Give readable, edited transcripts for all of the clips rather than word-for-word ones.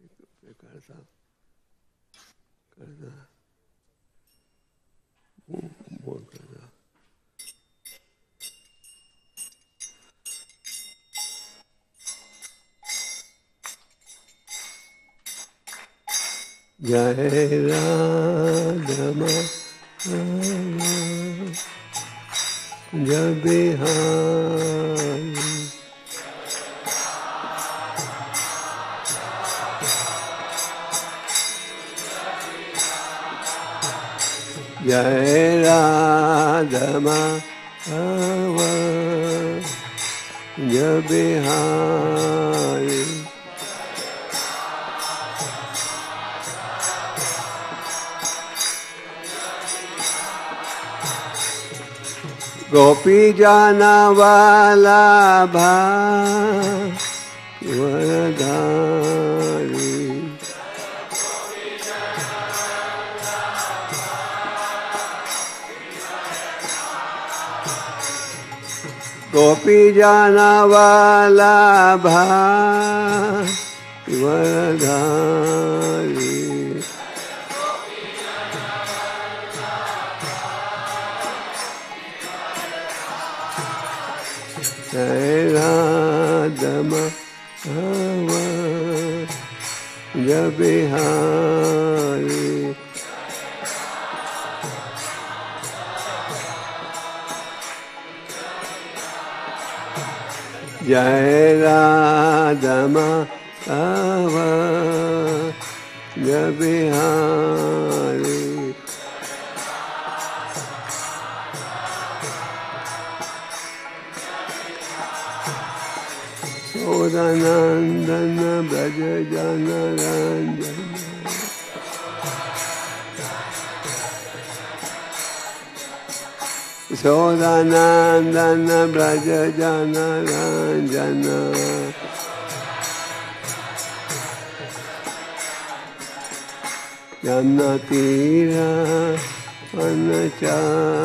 करता बोल करता जय राधमा जब बिहारी जय राधमा जब बिहारी गोपी जाना वाला वरधारी गोपी जाना वाला वरधारी जय राधमा जब बिहारी जय राधमा जब बिहारी सोदानंदन ब्रज जन रंजन सोदानंदन ब्रज जन रंजन यमुना तीरा वनचारी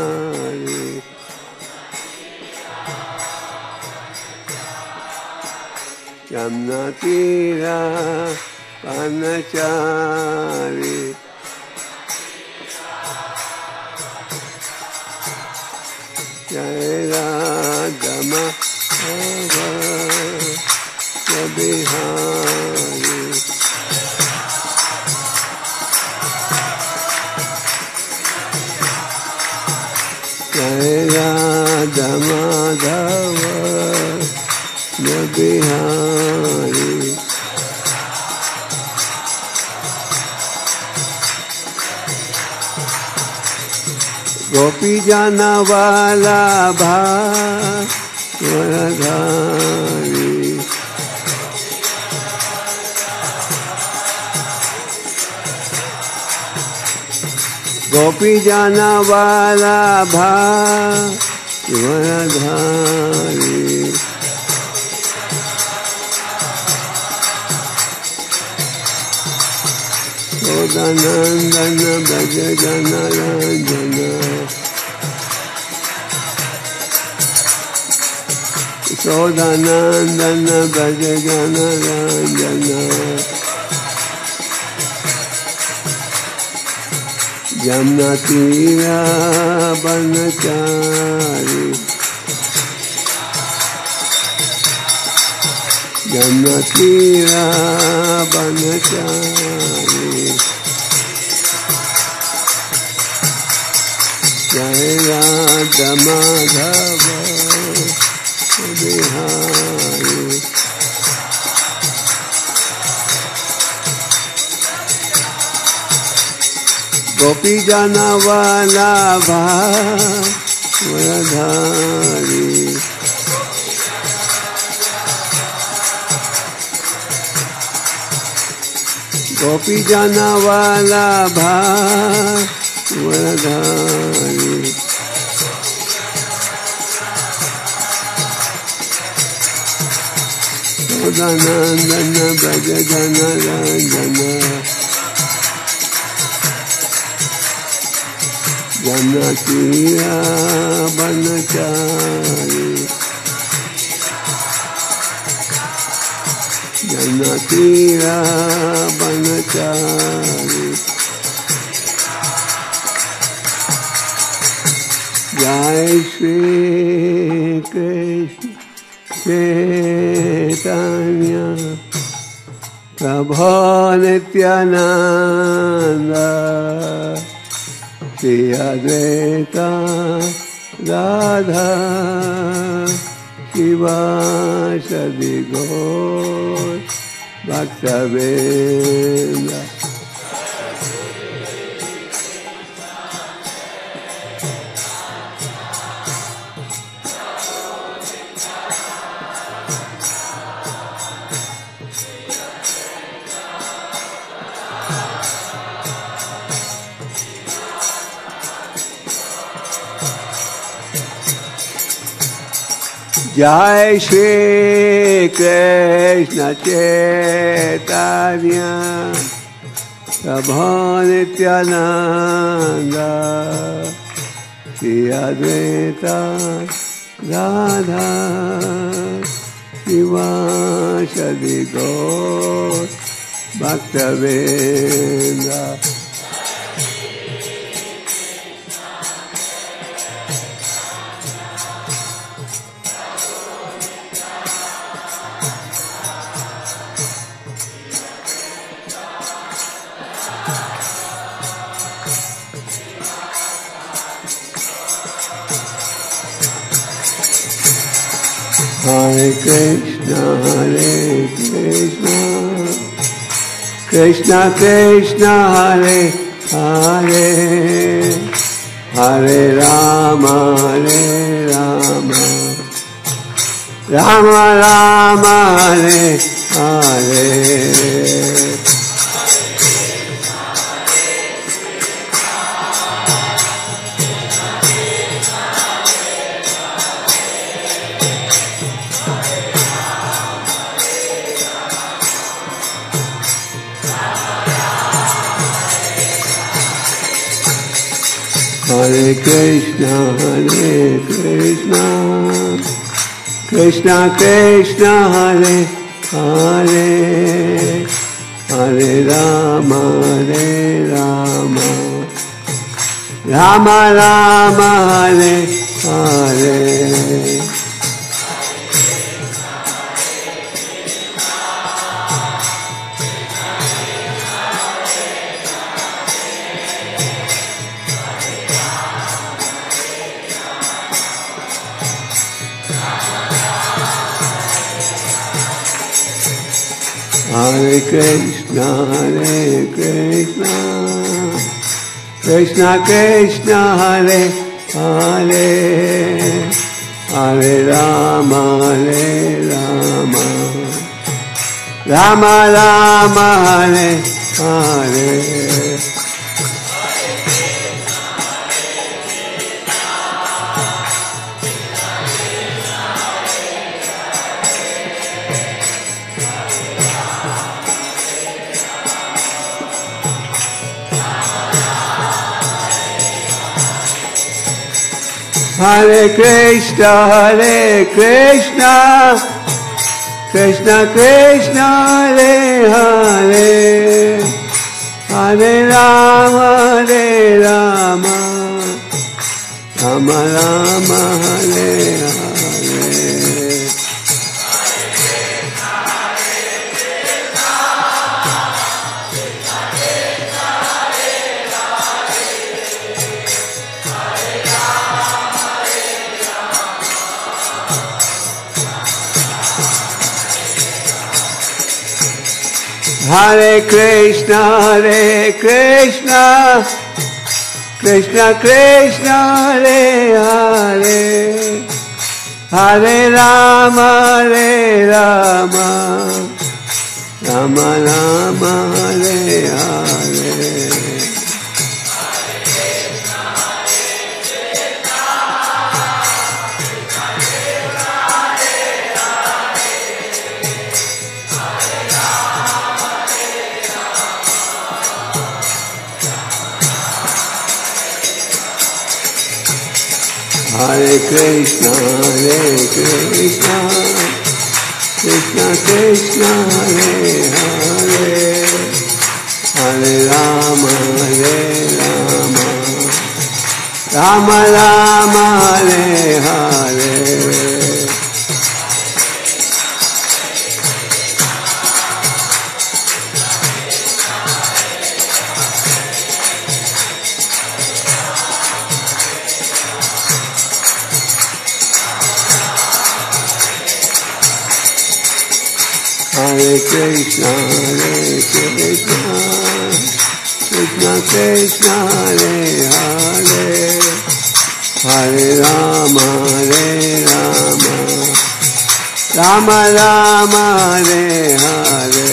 यमुना तीरा वनचारी जय राधमा जब बिहारी जय राधमा जब बिहारी गोपी जाना वाला वरधारी गोपी जाना वाला वरधारी सोदानंदन ब्रज जन रंजन सोदानंदन ब्रज जन रंजन यमुना तीरा वनचारी यमुना तीरा वनचारी जय राधमा बिहारी गोपी जाना वाला वरधारी गोपी जाना वाला वरधारी सोदानंदन ब्रज जन रंजन यमुना तीरा वनचारी यमुना तीरा Shri Krishna Chaitanya Prabhu Nityananda Shri Advaita Radha Shivasadi Gaur Bhakta-vrinda. Jai Shri Krishna Chaitanya Prabhu Nityananda Shri Advaita Radha Shivasadi Gaur Bhakta-vrinda. Hare Krishna, Krishna Krishna, Hare Hare, Hare Rama, Rama Rama, Hare Hare. Hare Krishna, Krishna Krishna, Hare Hare, Hare Rama, Rama Rama, Hare Hare. Hare Krishna, Krishna Krishna, Hare Hare, Hare Rama, Rama Rama, Hare Hare. Hare Krishna, Krishna Krishna, Hare Hare, Hare Rama, Rama Rama, Hare Hare. Hare Krishna, Krishna Krishna, Hare Hare, Hare Rama, Rama Rama, Hare Hare. Hare Krishna, Krishna Krishna, Hare Hare, Hare Rama, Rama Rama Hare Hare Hare Krishna, Krishna Krishna, Hare Hare, Hare Rama, Rama Rama, Hare Hare.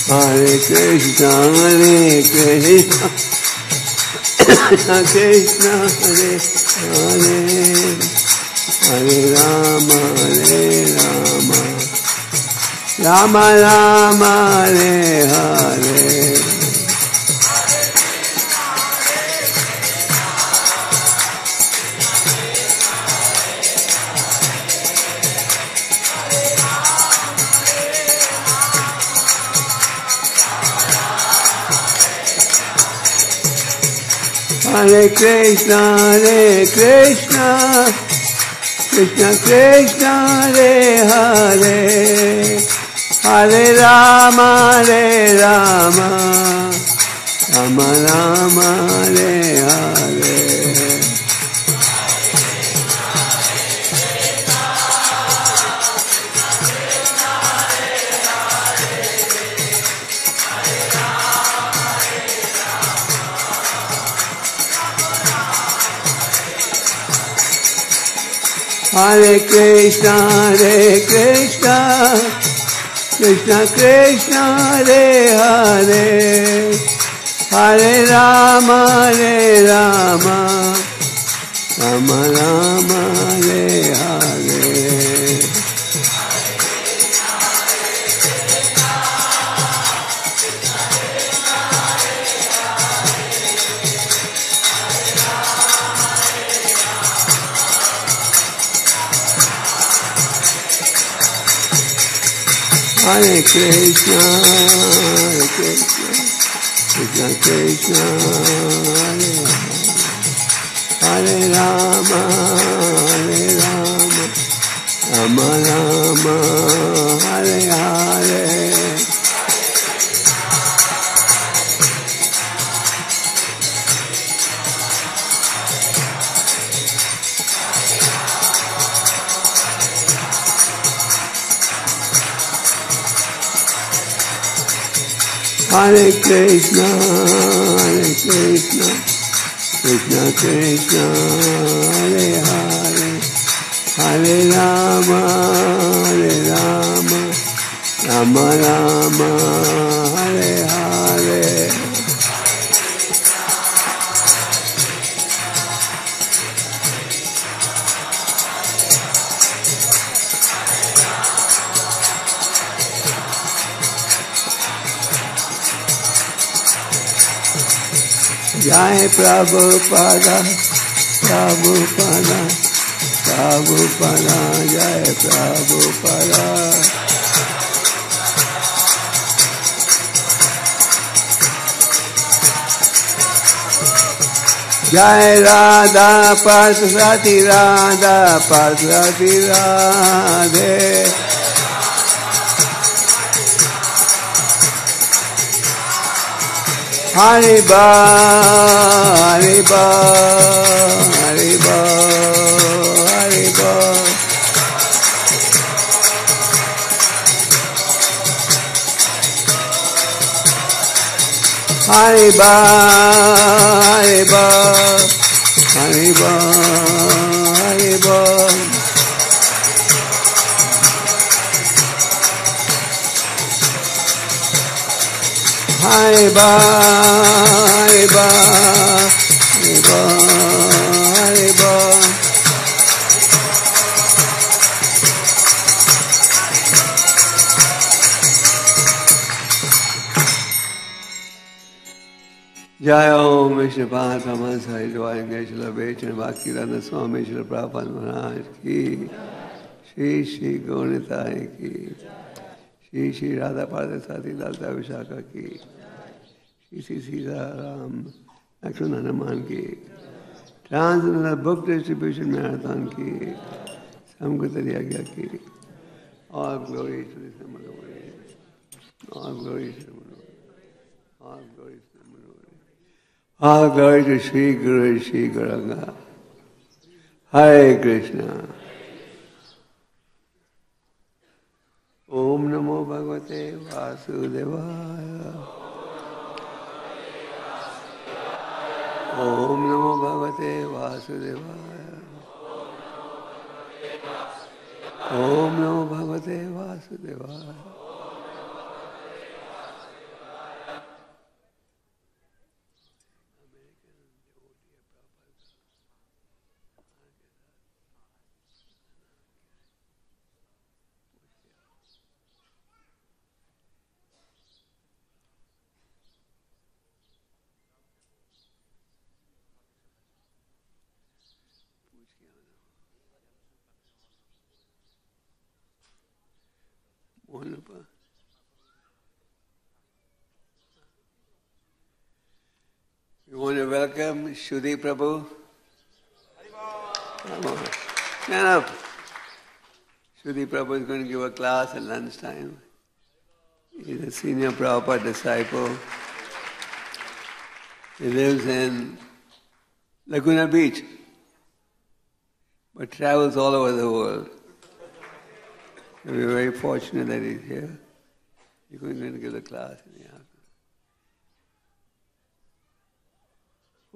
Hare Krishna, Krishna Krishna, Hare Hare, Hare Rama, Rama Rama, Hare Hare. Hare Krishna, Krishna Krishna, Hare Hare, Hare Rama, Rama Rama, Hare Hare. Hare Krishna, Krishna Krishna, Hare Hare, Hare Rama, Rama Rama, Hare Hare. Hare Krishna, Krishna Krishna, Hare Rama, Rama Rama, Hare Hare. Hare Krishna, Krishna Krishna, Hare Hare, Hare Rama, Rama Rama, Hare Hare. Jai Prabhupada, Prabhupada, Prabhupada, Jai Prabhupada. Jai Radha Parsati, Radha Parsati, Radhe. Hariba, Hariba, Hariba, Hariba. Hariba, Hariba, Hariba, Hariba. Hariba, Hariba, Hariba, Hariba. जय ओम विष्णुपाद ब्रह्मस हरिद्वार श्री बेचन बाकी रत्न स्वामी श्री प्रभुपाद महाराज की, श्री श्री गौरताय की, श्री श्री राधा पार्थ साथी ललिता विशाखा की, श्री श्री सीताराम लक्ष्मण हनुमान की, translational book distribution marathon की, समगुतर यज्ञ की, all glory to the Samadhi, all glory to the Samadhi, all glory to the Samadhi, all glory to Sri Guru Sri Gauranga. Hare Krishna. Om Namo Bhagavate Vasudevaya. Om Namo Bhagavate Vasudevaya. Om Namo Bhagavate Vasudevaya. We want to welcome Shudi Prabhu. Come on, stand up. Shudi Prabhu is going to give a class at lunchtime. He's a senior Prabhupada disciple. He lives in Laguna Beach, but travels all over the world. We're very fortunate that he's here. He's going to give a class in the afternoon.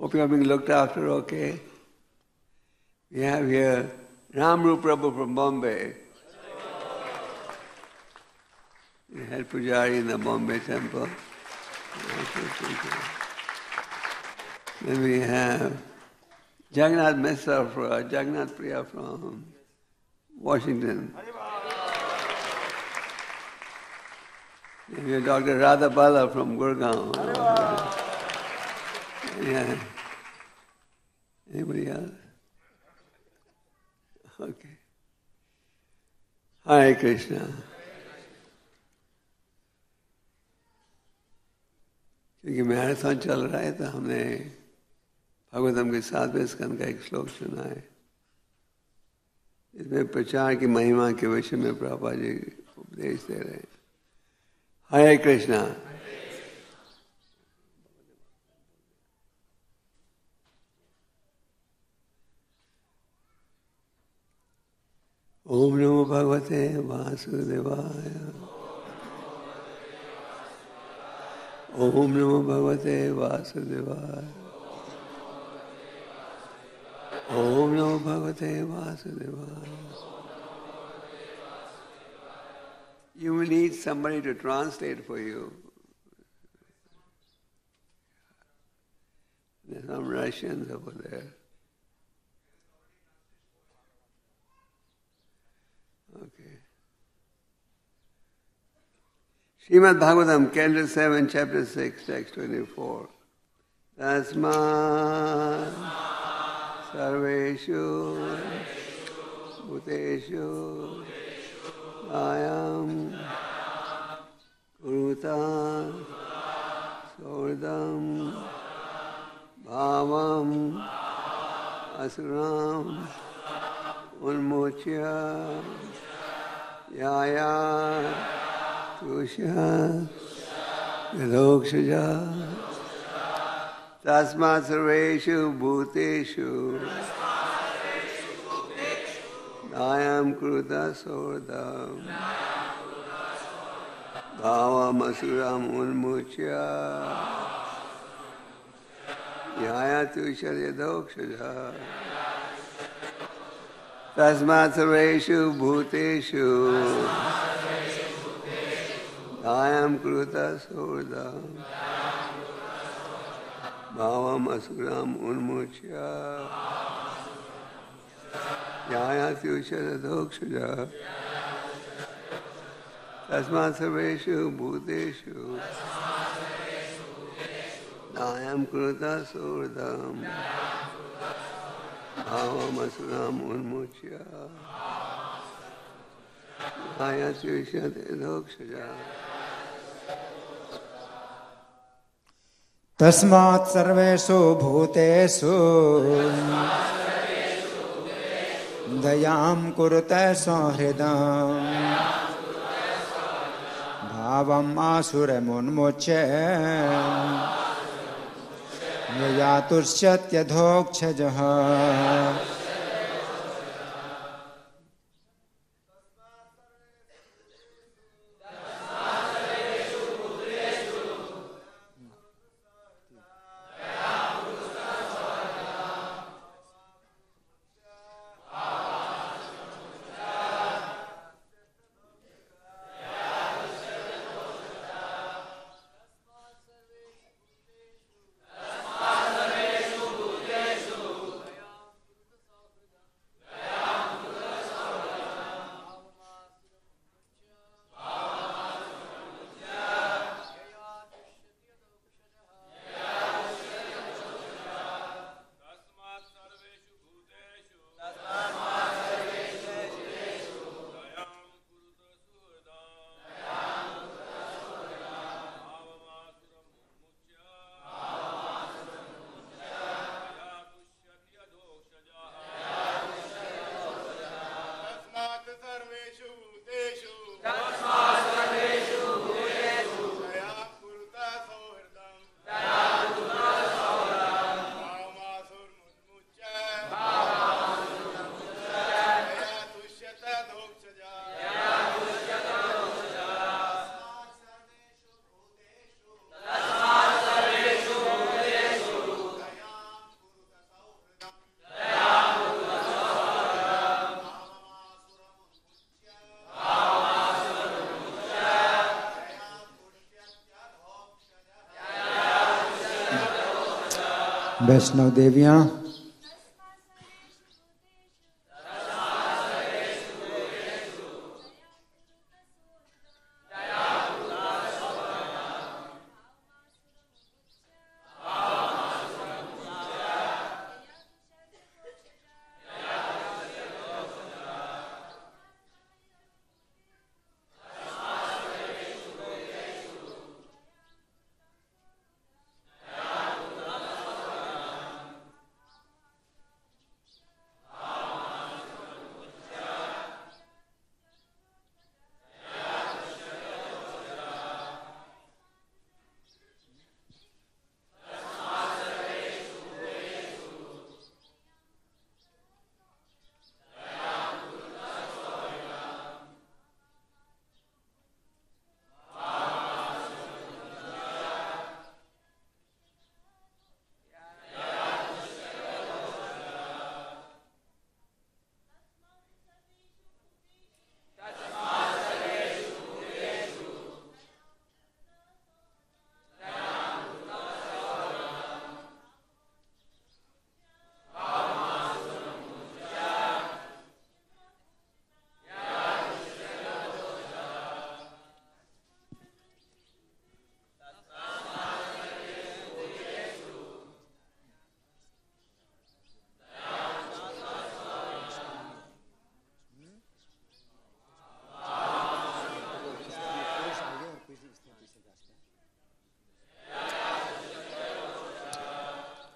Hope you are being looked after okay. We have here Ramru Prabhu from Bombay. The head pujari in the Bombay temple. Then we have Jagannath Mishra, Jagannath Priya from Washington. Then we have Dr. Radha Bala from Gurgaon. Yeah. Anybody else? Okay. Hare Krishna. क्योंकि marathon चल रहा है तो हमने भागवतम के 7वें स्कंद का एक श्लोक सुना है. इसमें प्रचार की महिमा के विषय में प्रभुपाद जी उपदेश दे रहे हैं. हरे कृष्णा. ओम नमो भगवते वासुदेवाय. ओम नमो भगवते वासुदेवाय. ओम नमो भगवते वासुदेवाय. You will need somebody to translate for you. There's some Russians over there. Okay. Srimad Bhagavatam, Canto 7, Chapter 6, Text 24. Tasmat Sarveshu Bhuteshu Ayam Kuruta Sordam Bhavam Asuram Unmochya Yaya Tusha Yadokshaja Tasmat Sarveshu Bhuteshu Ayam Kruta Sordam Bhavam Asuram Unmochya Yaya Tusha Yadokshaja Tasmat Sarveshu Bhuteshu Ayam Kruta Sordam Bhavam Asuram Unmochya Yaya Tusha Yadokshaja Tasmat Sarveshu Bhuteshu दायं कुरुत सुहृदं भावमसुरम् उन्मुच्य आयत्युष्यते दोक्षजा। तस्मात् सर्वेषु भूतेषु दयां कुरुत सौहृदं भावम् आसुरमुन्मुच्य यया तुष्यत्यधोक्षजः। वैष्णव देवियां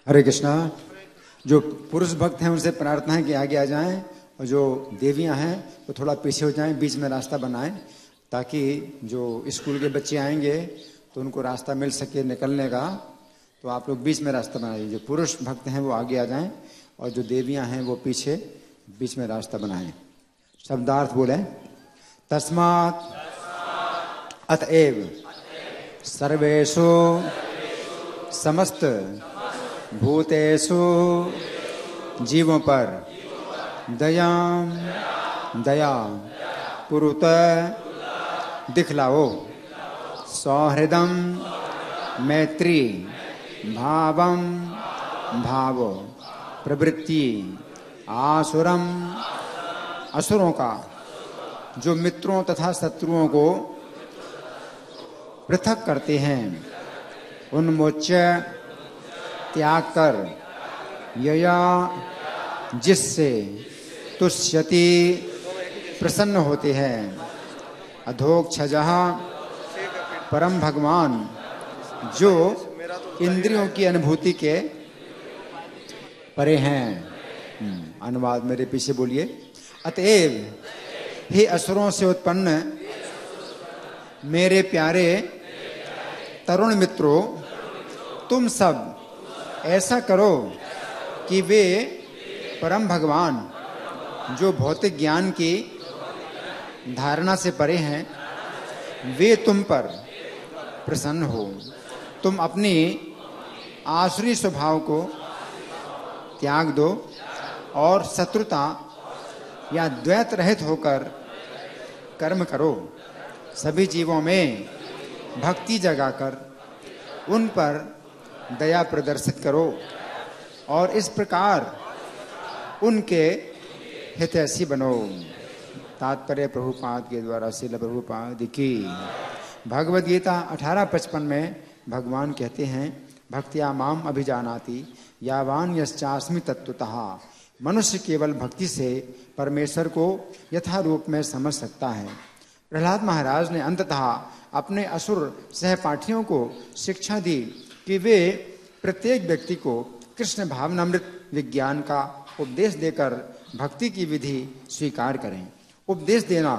हरे कृष्णा। जो पुरुष भक्त हैं उनसे प्रार्थना है कि आगे आ जाएं और जो देवियां हैं वो थोड़ा पीछे हो जाएं, बीच में रास्ता बनाएं ताकि जो स्कूल के बच्चे आएंगे तो उनको रास्ता मिल सके निकलने का। तो आप लोग बीच में रास्ता बनाइए। जो पुरुष भक्त हैं वो आगे आ जाएं और जो देवियां हैं वो पीछे बीच में रास्ता बनाएं। शब्दार्थ बोले। तस्मात् अतएव सर्वेषु समस्त भूतेषु जीवों पर दया कुरुत दिखलाओ। सौहृदम मैत्री भावम भावो प्रवृत्ति आसुरम असुरों का जो मित्रों तथा शत्रुओं को पृथक करते हैं। उन्मोच्य त्याग कर यया जिससे तुष्यति प्रसन्न होते हैं। अधोक्षजः परम भगवान जो इंद्रियों की अनुभूति के परे हैं। अनुवाद मेरे पीछे बोलिए। अतएव हे असुरों से उत्पन्न मेरे प्यारे तरुण मित्रों, तुम सब ऐसा करो कि वे परम भगवान जो भौतिक ज्ञान की धारणा से परे हैं, वे तुम पर प्रसन्न हो। तुम अपनी आसुरी स्वभाव को त्याग दो और शत्रुता या द्वैत रहित होकर कर्म करो। सभी जीवों में भक्ति जगाकर उन पर दया प्रदर्शित करो और इस प्रकार उनके हितैषी बनो। तात्पर्य प्रभुपाद के द्वारा श्रील प्रभुपाद की। भगवद गीता 18:55 में भगवान कहते हैं, भक्त्या माम अभिजानाति यावान यश्चास्मि तत्वतः। मनुष्य केवल भक्ति से परमेश्वर को यथा रूप में समझ सकता है। प्रहलाद महाराज ने अंततः अपने असुर सहपाठियों को शिक्षा दी कि वे प्रत्येक व्यक्ति को कृष्ण भावनामृत विज्ञान का उपदेश देकर भक्ति की विधि स्वीकार करें। उपदेश देना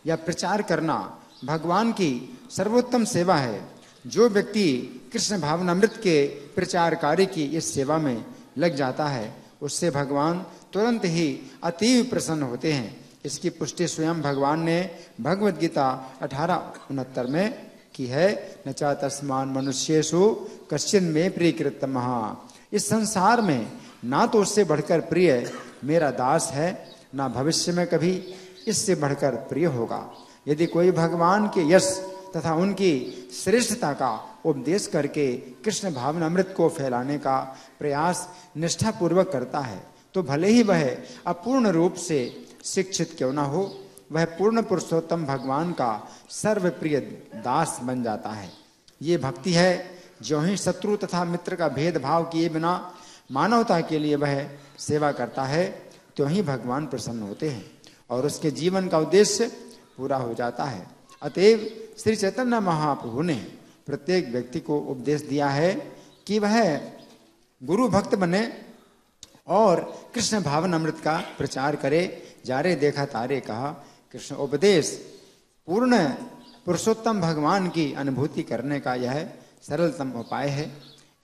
या प्रचार करना भगवान की सर्वोत्तम सेवा है। जो व्यक्ति कृष्ण भावनामृत के प्रचार कार्य की इस सेवा में लग जाता है, उससे भगवान तुरंत ही अतीव प्रसन्न होते हैं। इसकी पुष्टि स्वयं भगवान ने भगवद गीता 18:69 में की है। न चा तस्मान मनुष्येषु कश्चिन में प्रियकृतमः। इस संसार में ना तो उससे बढ़कर प्रिय मेरा दास है, ना भविष्य में कभी इससे बढ़कर प्रिय होगा। यदि कोई भगवान के यश तथा उनकी श्रेष्ठता का उपदेश करके कृष्ण भावनामृत को फैलाने का प्रयास निष्ठापूर्वक करता है, तो भले ही वह अपूर्ण रूप से शिक्षित क्यों न हो, वह पूर्ण पुरुषोत्तम भगवान का सर्वप्रिय दास बन जाता है। ये भक्ति है। जो ही शत्रु तथा मित्र का भेदभाव किए बिना मानवता के लिए वह सेवा करता है, त्यों ही भगवान प्रसन्न होते हैं और उसके जीवन का उद्देश्य पूरा हो जाता है। अतएव श्री चैतन्य महाप्रभु ने प्रत्येक व्यक्ति को उपदेश दिया है कि वह गुरु भक्त बने और कृष्ण भावनामृत का प्रचार करे। जारे देखा तारे कहा, कृष्ण उपदेश पूर्ण पुरुषोत्तम भगवान की अनुभूति करने का यह सरलतम उपाय है।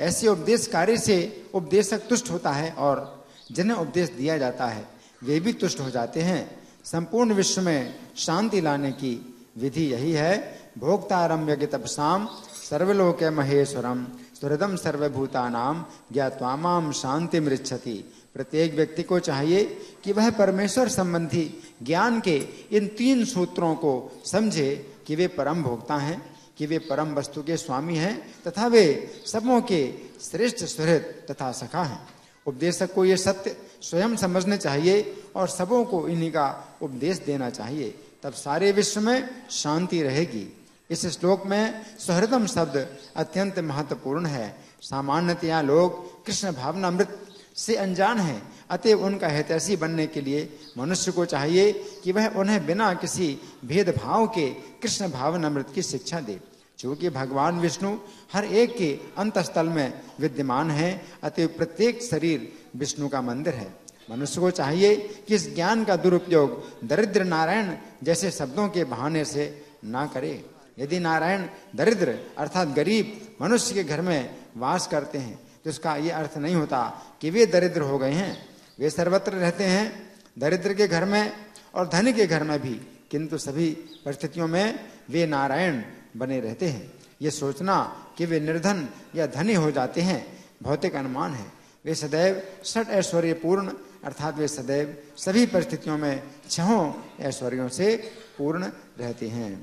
ऐसे उपदेश कार्य से उपदेशक तुष्ट होता है और जिन्हें उपदेश दिया जाता है वे भी तुष्ट हो जाते हैं। संपूर्ण विश्व में शांति लाने की विधि यही है। भोक्तारम यज्ञ तपसाम सर्वलोके महेश्वरम सुहृदम सर्वभूतानाम ज्ञात्वा माम शांति मृच्छति। प्रत्येक व्यक्ति को चाहिए कि वह परमेश्वर संबंधी ज्ञान के इन 3 सूत्रों को समझे कि वे परम भोक्ता हैं, कि वे परम वस्तु के स्वामी हैं तथा वे सबों के श्रेष्ठ सुहृद तथा सखा हैं। उपदेशक को ये सत्य स्वयं समझने चाहिए और सबों को इन्हीं का उपदेश देना चाहिए, तब सारे विश्व में शांति रहेगी। इस श्लोक में सुहृदम शब्द अत्यंत महत्वपूर्ण है। सामान्यतया लोग कृष्ण भावनामृत से अनजान हैं, अतएव उनका हितैषी बनने के लिए मनुष्य को चाहिए कि वह उन्हें बिना किसी भेदभाव के कृष्ण भावनामृत की शिक्षा दे। क्योंकि भगवान विष्णु हर एक के अंतस्थल में विद्यमान है, अतएव प्रत्येक शरीर विष्णु का मंदिर है। मनुष्य को चाहिए कि इस ज्ञान का दुरुपयोग दरिद्र नारायण जैसे शब्दों के बहाने से ना करे। यदि नारायण दरिद्र अर्थात गरीब मनुष्य के घर में वास करते हैं तो इसका ये अर्थ नहीं होता कि वे दरिद्र हो गए हैं। वे सर्वत्र रहते हैं, दरिद्र के घर में और धनी के घर में भी, किंतु सभी परिस्थितियों में वे नारायण बने रहते हैं। ये सोचना कि वे निर्धन या धनी हो जाते हैं भौतिक अनुमान है। वे सदैव षट ऐश्वर्य पूर्ण अर्थात वे सदैव सभी परिस्थितियों में 6 ऐश्वर्यों से पूर्ण रहते हैं।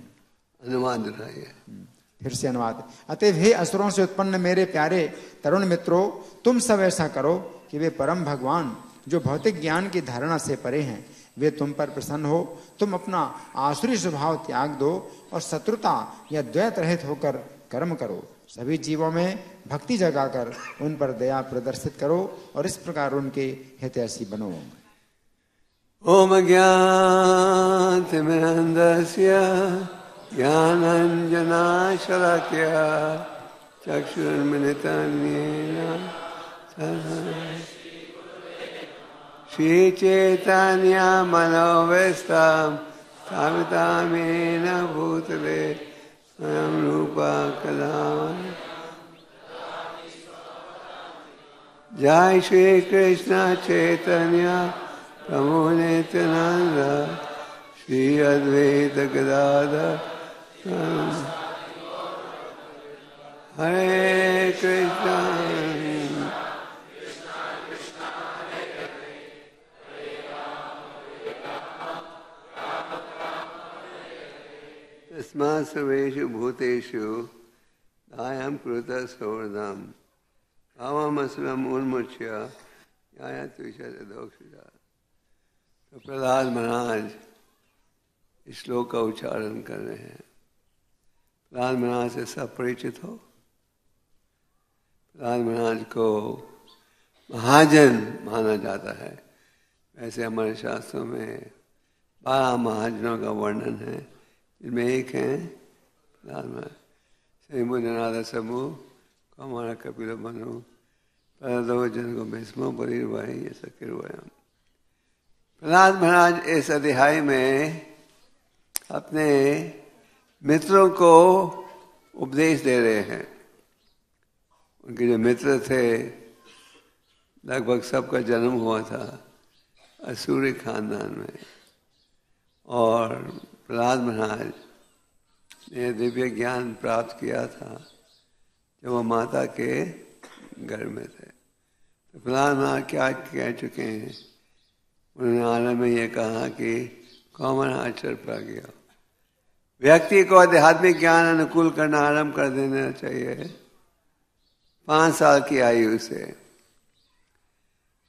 अनुवाद रहिए। फिर से अनुवाद। अतएव हे असुरों से उत्पन्न मेरे प्यारे तरुण मित्रों, तुम सब ऐसा करो कि वे परम भगवान जो भौतिक ज्ञान की धारणा से परे हैं, वे तुम पर प्रसन्न हो। तुम अपना आसुरी स्वभाव त्याग दो और शत्रुता या द्वैत रहित होकर कर्म करो। सभी जीवों में भक्ति जगाकर उन पर दया प्रदर्शित करो और इस प्रकार उनके हितैषी बनो। ओम ज्ञानतिमिरन्धस्य ज्ञानाञ्जनाशलाकया चक्षुरुन्मिलितं येन श्रीचैतन्यमनोभीष्टं स्थापितं येन भूतले स्वयं रूपा कदा। जय श्री कृष्ण चैतन्य प्रभु नित्यानंद श्री अद्वैत गदाधर हरे कृष्ण तस्मात् सर्वेषु भूतेषु दायं कृतः सौहृदम् काममस्मम् उन्मुच्य यायात्विषदोक्षजा। तो प्रहलाद महाराज इस श्लोक का उच्चारण कर रहे हैं। प्रहलाद महाराज से सब परिचित हो। प्रहलाद महाराज को महाजन माना जाता है। वैसे हमारे शास्त्रों में 12 महाजनों का वर्णन है, जिनमें एक है प्रहलाद महाराज। श्री मुनिनाथ समूह हमारा कपिल बनो प्रहलादो जन को भीष्मो परिर्वाही ये सकिर्वयम। प्रहलाद महाराज इस अध्याय में अपने मित्रों को उपदेश दे रहे हैं। उनके जो मित्र थे लगभग सबका जन्म हुआ था असुरी खानदान में, और प्रहलाद महाराज ने दिव्य ज्ञान प्राप्त किया था जब वो माता के घर में थे। तो प्रहलाद महाराज क्या कह चुके हैं? उन्होंने आरंभ में ये कहा कि कौमन आचर प्रज्ञा, व्यक्ति को आध्यात्मिक ज्ञान अनुकूल करना आरंभ कर देना चाहिए 5 साल की आयु से।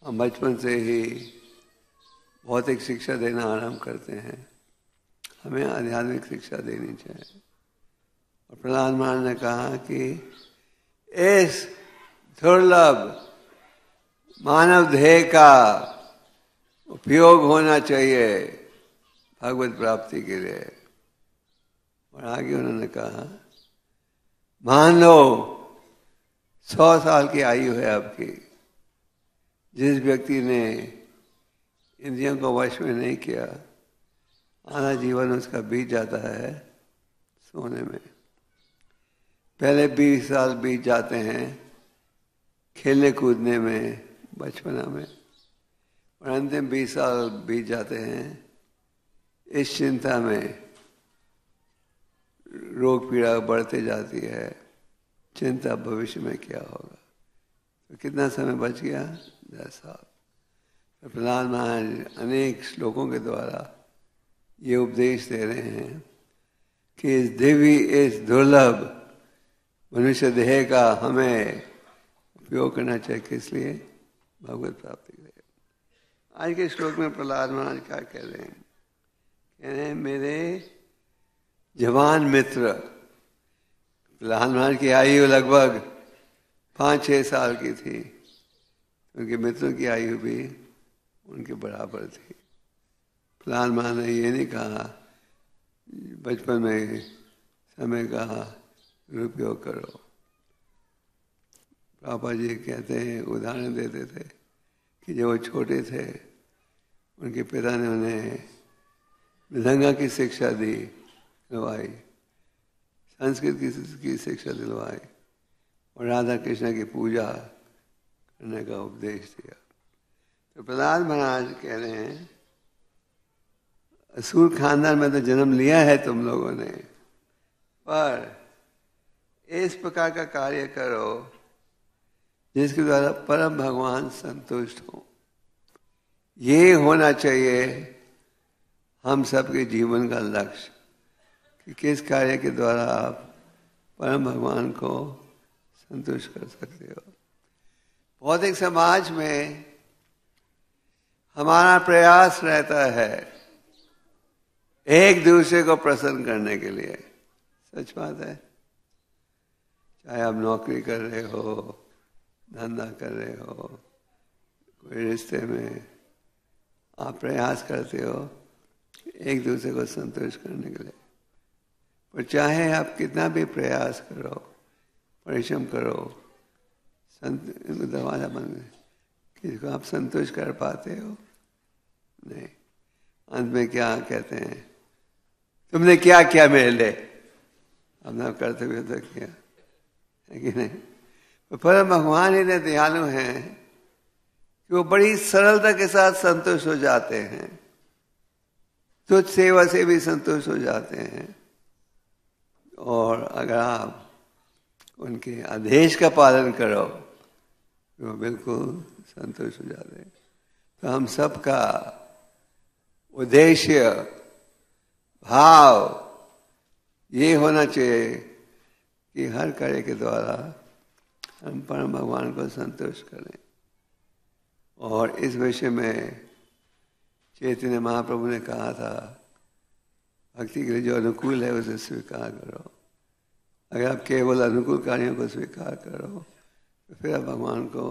हम बचपन से ही भौतिक शिक्षा देना आरंभ करते हैं, हमें आध्यात्मिक शिक्षा देनी चाहिए। और प्रहलाद महाराज ने कहा कि इस दुर्लभ मानव देह का उपयोग होना चाहिए भगवत प्राप्ति के लिए। और आगे उन्होंने कहा, मान लो 100 साल की आयु है आपकी, जिस व्यक्ति ने इंद्रियों को वश में नहीं किया, आधा जीवन उसका बीत जाता है सोने में। पहले 20 साल बीत जाते हैं खेलने कूदने में, बचपना में, और अंतिम 20 साल बीत जाते हैं इस चिंता में, रोग पीड़ा बढ़ते जाती है, चिंता भविष्य में क्या होगा। तो कितना समय बच गया? 10 साल। तो प्रहलाद महाराज अनेक श्लोकों के द्वारा ये उपदेश दे रहे हैं कि इस दिव्य, इस दुर्लभ मनुष्य देह का हमें उपयोग करना चाहिए। किस लिए? भगवत प्राप्ति के लिए। आज के श्लोक में प्रहलाद महाराज क्या कह रहे हैं? कह रहे हैं, मेरे जवान मित्र, प्रहलाद महाराज की आयु लगभग 5-6 साल की थी, उनके मित्रों की आयु भी उनके बराबर थी। प्रहलाद महाराज ने ये नहीं कहा बचपन में समय का उपयोग करो। पापा जी कहते हैं, उदाहरण देते थे कि जब वो छोटे थे उनके पिता ने उन्हें मृदंगा की शिक्षा दिलवाई, संस्कृत की शिक्षा दिलवाई, और राधा कृष्ण की पूजा करने का उपदेश दिया। तो प्रहलाद महाराज कह रहे हैं, असुर खानदान में तो जन्म लिया है तुम लोगों ने, पर इस प्रकार का कार्य करो जिसके द्वारा परम भगवान संतुष्ट हो। ये होना चाहिए हम सबके जीवन का लक्ष्य, कि किस कार्य के द्वारा आप परम भगवान को संतुष्ट कर सकते हो। भौतिक समाज में हमारा प्रयास रहता है एक दूसरे को प्रसन्न करने के लिए। सच बात है। चाहे आप नौकरी कर रहे हो, धंधा कर रहे हो, कोई रिश्ते में आप प्रयास करते हो एक दूसरे को संतुष्ट करने के लिए। पर चाहे आप कितना भी प्रयास करो, परिश्रम करो, दरवाजा बंद, किसको आप संतुष्ट कर पाते हो? नहीं। अंत में क्या कहते हैं, तुमने क्या किया मेरे लिए? अपना कर्तव्य तो किया है कि नहीं? तो परम भगवान इतने दयालु हैं कि वो बड़ी सरलता के साथ संतुष्ट हो जाते हैं, तुझ सेवा से भी संतुष्ट हो जाते हैं। और अगर आप उनके आदेश का पालन करो तो वो बिल्कुल संतुष्ट हो जाते हैं। तो हम सबका उद्देश्य, भाव ये होना चाहिए कि हर कार्य के द्वारा हम परम भगवान को संतुष्ट करें। और इस विषय में चैतन्य महाप्रभु ने कहा था, भक्ति के लिए जो अनुकूल है उसे स्वीकार करो। अगर आप केवल अनुकूल कार्यों को स्वीकार करो तो फिर आप भगवान को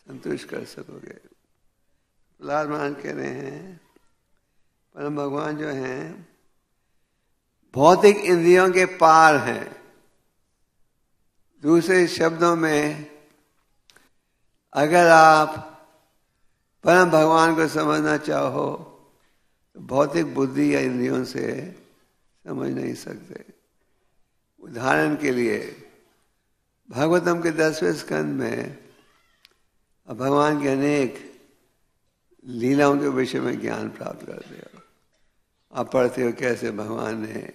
संतुष्ट कर सकोगे। प्रहलाद महाराज कह रहे हैं, परम भगवान जो हैं भौतिक इंद्रियों के पार हैं। दूसरे शब्दों में, अगर आप परम भगवान को समझना चाहो तो भौतिक बुद्धि या इंद्रियों से समझ नहीं सकते। उदाहरण के लिए भागवतम के 10वें स्कंद में भगवान के अनेक लीलाओं के विषय में ज्ञान प्राप्त करते हो। आप पढ़ते हो कैसे भगवान ने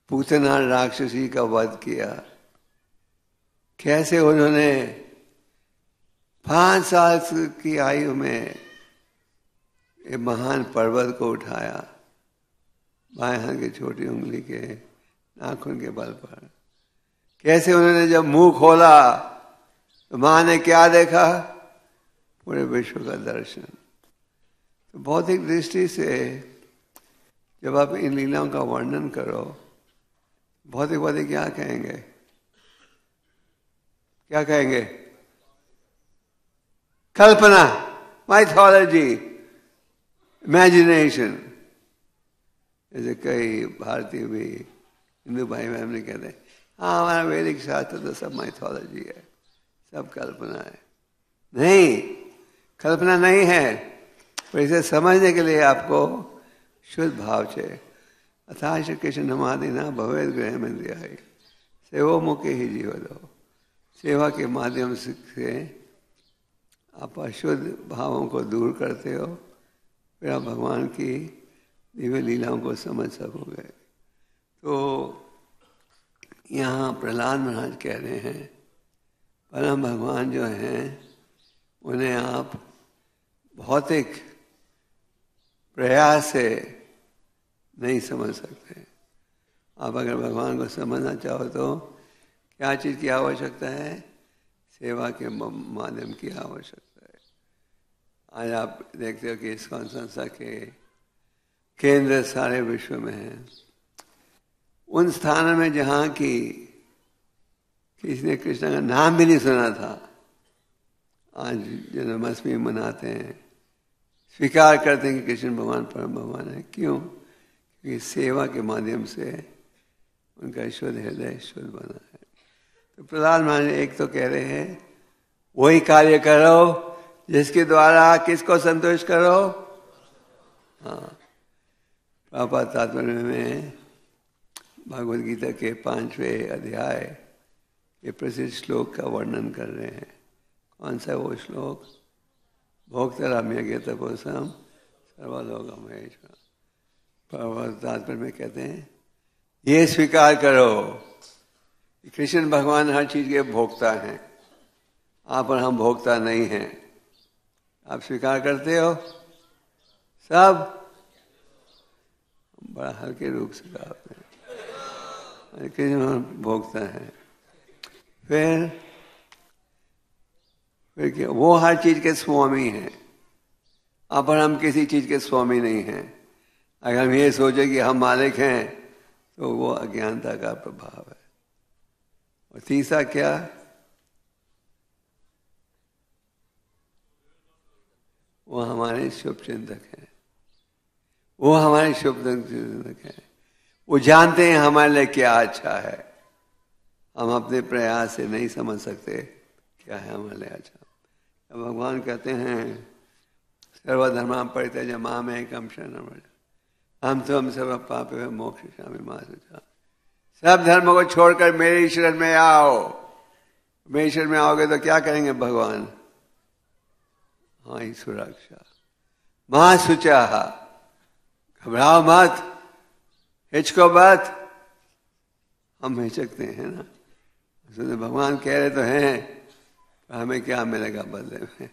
पूतना राक्षसी का वध किया, कैसे उन्होंने 5 साल की आयु में एक महान पर्वत को उठाया, बाएं हाथ की छोटी उंगली के नाखून के बल पर। कैसे उन्होंने जब मुंह खोला तो मां ने क्या देखा? पूरे विश्व का दर्शन। तो भौतिक दृष्टि से जब आप इन लीलाओं का वर्णन करो, भौतिकवादी क्या कहेंगे? क्या कहेंगे? कल्पना, माइथोलॉजी, इमेजिनेशन। जैसे कई भारतीय भी हिंदू भाई बहन ने कहते हैं, हाँ हमारा वैदिक शास्त्र तो सब माइथोलॉजी है, सब कल्पना है। नहीं, कल्पना नहीं है। पर इसे समझने के लिए आपको शुद्ध भाव चाहिए। अथा श्री कृष्ण नमादि ना भवेद गृह में दिया है, सेवो मुखे ही जीव दो। सेवा के माध्यम से आप अशुद्ध भावों को दूर करते हो, फिर आप भगवान की दिव्य लीलाओं को समझ सकोगे। तो यहाँ प्रहलाद महाराज कह रहे हैं, परम भगवान जो हैं उन्हें आप भौतिक प्रयास से नहीं समझ सकते। आप अगर भगवान को समझना चाहो तो क्या चीज़ की आवश्यकता है? सेवा के माध्यम की आवश्यकता है। आज आप देखते हो कि इस्कॉन संस्था के केंद्र सारे विश्व में हैं। उन स्थानों में जहाँ की किसी ने कृष्ण का नाम भी नहीं सुना था, आज जन्माष्टमी मनाते हैं, स्वीकार करते हैं कि कृष्ण भगवान परम भगवान है। क्यों? क्योंकि सेवा के माध्यम से उनका शुद्ध हृदय शुद्ध बना है। तो प्रहलाद महाराज एक तो कह रहे हैं, वही कार्य करो जिसके द्वारा किसको संतुष्ट करो? हाँ, प्रभुपाद तात्पर्य में भगवद गीता के 5वें अध्याय के प्रसिद्ध श्लोक का वर्णन कर रहे हैं। कौन सा वो श्लोक? भोक्तराम यज्ञ तपोसम सर्वलोक महेश्वर। प्रभुपाद तात्पर्य में कहते हैं, ये स्वीकार करो कि कृष्ण भगवान हर चीज के भोक्ता हैं, आप और हम भोक्ता नहीं हैं। आप स्वीकार करते हो? सब बड़ा हल्के रूप से कहा आपने, कृष्ण भगवान भोक्ता है। फिर क्या? वो हर चीज के स्वामी हैं, आप और हम किसी चीज के स्वामी नहीं हैं। अगर हम ये सोचे कि हम मालिक हैं तो वो अज्ञानता का प्रभाव है। और तीसरा क्या? वो हमारे शुभ चिंतक हैं, वो हमारे शुभ चिंतक हैं। वो जानते हैं हमारे लिए क्या अच्छा है। हम अपने प्रयास से नहीं समझ सकते क्या है हमारे लिए अच्छा। अब भगवान कहते हैं सर्वधर्मान् परित्यज्य मामेकं शरणं व्रज अहं त्वं सर्वपापेभ्यो मोक्षयिष्यामि मा शुचः। सब धर्म को छोड़कर मेरे शरण में आओ। मेरे शरण में आओगे तो क्या करेंगे भगवान? हाँ, ही सुरक्षा। मा शुचः, घबराओ मत, हिचको मत। हम हिचकते हैं ना, भगवान कह रहे तो हैं, हमें क्या मिलेगा बदले में?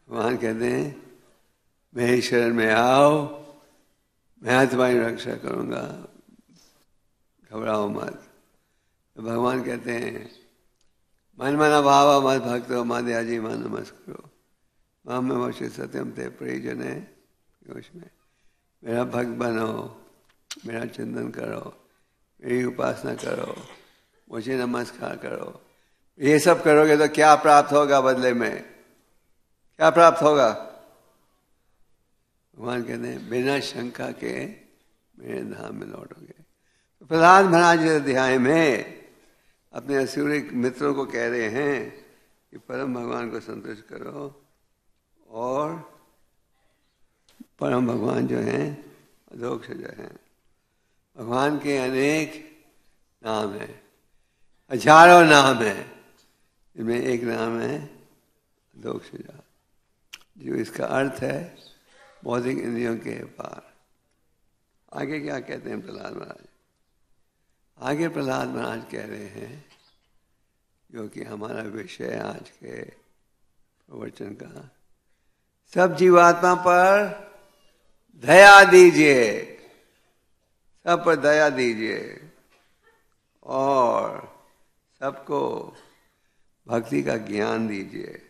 भगवान कहते हैं मेरी शरण में आओ, मैं तुम्हारी रक्षा करूंगा, घबराओ मत। तो भगवान कहते हैं मन मना भावा मत भक्तो मदयाजी मन नमस्करो माम में वश सत्यम ते परिजने योश में। मेरा भक्त बनो, मेरा चिंतन करो, मेरी उपासना करो, मुझे नमस्कार करो। ये सब करोगे तो क्या प्राप्त होगा बदले में? क्या प्राप्त होगा? भगवान कहते हैं बिना शंका के मेरे धाम में लौटोगे। तो प्रहलाद महाराज इस अध्याय में अपने असुरी मित्रों को कह रहे हैं कि परम भगवान को संतुष्ट करो। और परम भगवान जो हैं अधोक्ष जो हैं, भगवान के अनेक नाम हैं, हजारों नाम हैं, जिनमें एक नाम है अधोक्ष, जो इसका अर्थ है भौतिक इंद्रियों के पार। आगे क्या कहते हैं प्रहलाद महाराज? आगे प्रहलाद महाराज कह रहे हैं, जो कि हमारा विषय आज के प्रवचन का, सब जीवात्मा पर दया दीजिए, सब पर दया दीजिए और सबको भक्ति का ज्ञान दीजिए।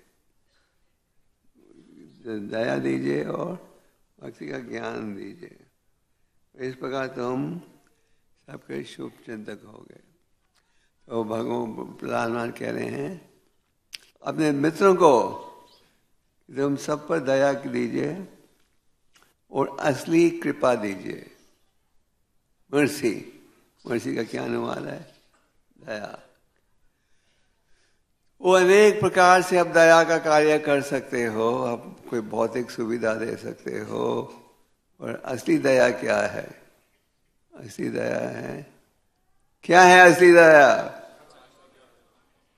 दया दीजिए और भक्ति का ज्ञान दीजिए। इस प्रकार तुम सबके शुभ चिंतक हो गए। तो भगवान प्रहलाद कह रहे हैं अपने मित्रों को तुम सब पर दया दीजिए और असली कृपा दीजिए। मर्सी, मर्सी का क्या अनुवाद है? दया। वो अनेक प्रकार से आप दया का कार्य कर सकते हो, आप कोई भौतिक सुविधा दे सकते हो, और असली दया क्या है? असली दया है, क्या है असली दया?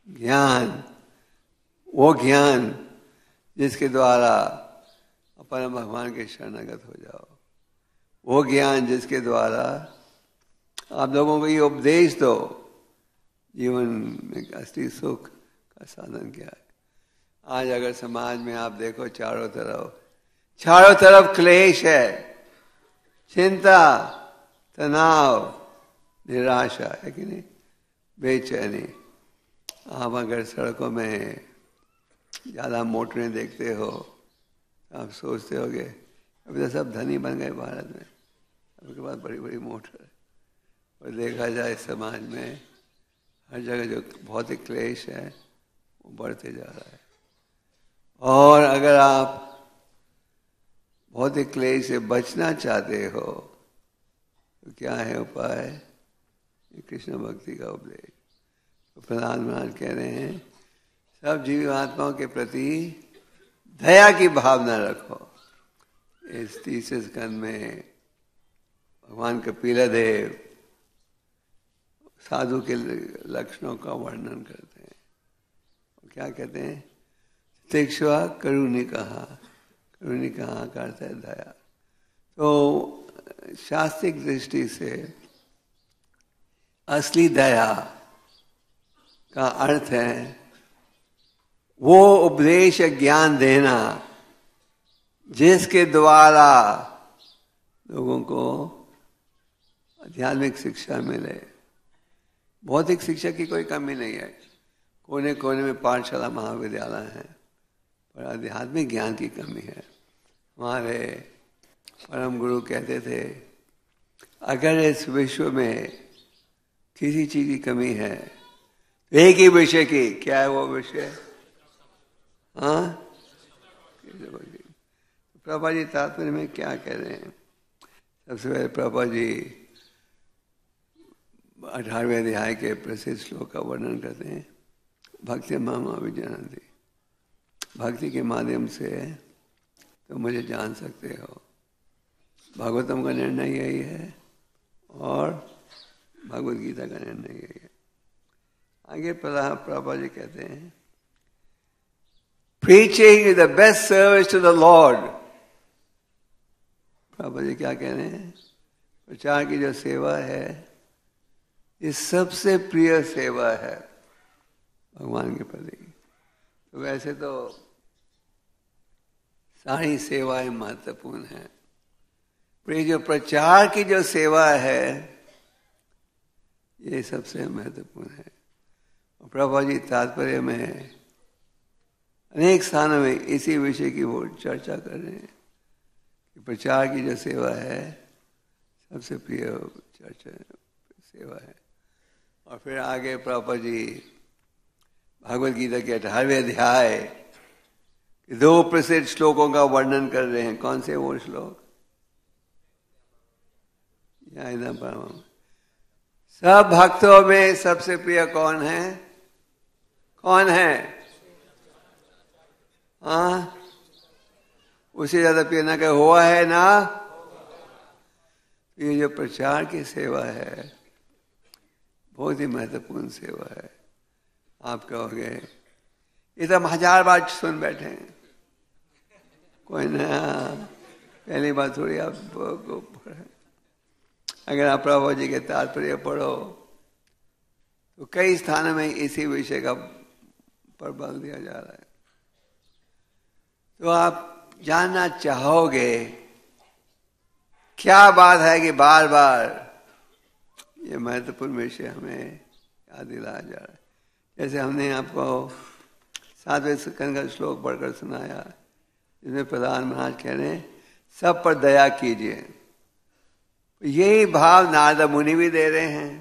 ज्ञान। वो ज्ञान जिसके द्वारा परम भगवान के शरणागत हो जाओ। वो ज्ञान जिसके द्वारा आप लोगों को ये उपदेश दो जीवन में असली सुख का साधन क्या है। आज अगर समाज में आप देखो चारों तरफ क्लेश है, चिंता, तनाव, निराशा है कि नहीं, बेचैनी। आप अगर सड़कों में ज्यादा मोटरें देखते हो, आप सोचते होगे अभी तो सब धनी बन गए भारत में, उनके पास बड़ी बड़ी मोटर है। और देखा जाए समाज में हर जगह जो भौतिक क्लेश है वो बढ़ते जा रहा है। और अगर आप भौतिक क्लेश से बचना चाहते हो तो क्या है उपाय? कृष्ण भक्ति का उपदेश। तो प्रहलाद महाराज कह रहे हैं सब जीवात्माओं के प्रति दया की भावना रखो। इस तीसरे स्कंद में भगवान कपिलदेव साधु के लक्षणों का वर्णन करते हैं। क्या कहते हैं? तितिक्षा करुणिका का अर्थ है दया। तो शास्त्रिक दृष्टि से असली दया का अर्थ है वो उपदेश ज्ञान देना जिसके द्वारा लोगों को आध्यात्मिक शिक्षा मिले। भौतिक शिक्षा की कोई कमी नहीं है, कोने कोने में पाठशाला महाविद्यालय हैं, पर आध्यात्मिक ज्ञान की कमी है। हमारे परम गुरु कहते थे अगर इस विश्व में किसी चीज की कमी है एक ही विषय की, क्या है वो विषय? हाँ, प्रभा जी तात्पर्य में क्या कह रहे हैं? सबसे पहले प्रभा जी 18वें अध्याय के प्रसिद्ध श्लोक का वर्णन करते हैं। भक्ति माम अभिजानन्ति, भक्ति के माध्यम से तो मुझे जान सकते हो। भागवतम का निर्णय यही है और भगवद गीता का निर्णय यही है। आगे प्रभा जी कहते हैं, preaching is the best service to the Lord। Prabha ji क्या कह रहे हैं? प्रचार की जो सेवा है ये सबसे प्रिय सेवा है भगवान के प्रति। तो वैसे तो सारी सेवाएं महत्वपूर्ण हैं, पर ये जो प्रचार की जो सेवा है ये सबसे महत्वपूर्ण है। और प्रभा जी तात्पर्य में अनेक स्थानों में इसी विषय की वो चर्चा कर रहे हैं कि प्रचार की जो सेवा है सबसे प्रिय चर्चा सेवा है। और फिर आगे प्रभा जी भगवद गीता के 18वें अध्याय के 2 प्रसिद्ध श्लोकों का वर्णन कर रहे हैं। कौन से वो श्लोक? सब भक्तों में सबसे प्रिय कौन है? कौन है? हाँ, उससे ज्यादा प्रिय ना कहे हुआ है ना। ये जो प्रचार की सेवा है बहुत ही महत्वपूर्ण सेवा है। आप कहोगे ये तो हम 1000 बार सुन बैठे हैं, कोई नया पहली बार थोड़ी आप पढ़े। अगर आप प्रभु जी के तात्पर्य पढ़ो तो कई स्थानों में इसी विषय का पर बल दिया जा रहा है। तो आप जानना चाहोगे क्या बात है कि बार बार ये महत्वपूर्ण विषय हमें याद दिलाया जा रहा है। जैसे हमने आपको 7वें स्कंद का श्लोक पढ़कर सुनाया जिसमें प्रधान महाराज कह रहे हैं सब पर दया कीजिए। यही भाव नारद मुनि भी दे रहे हैं,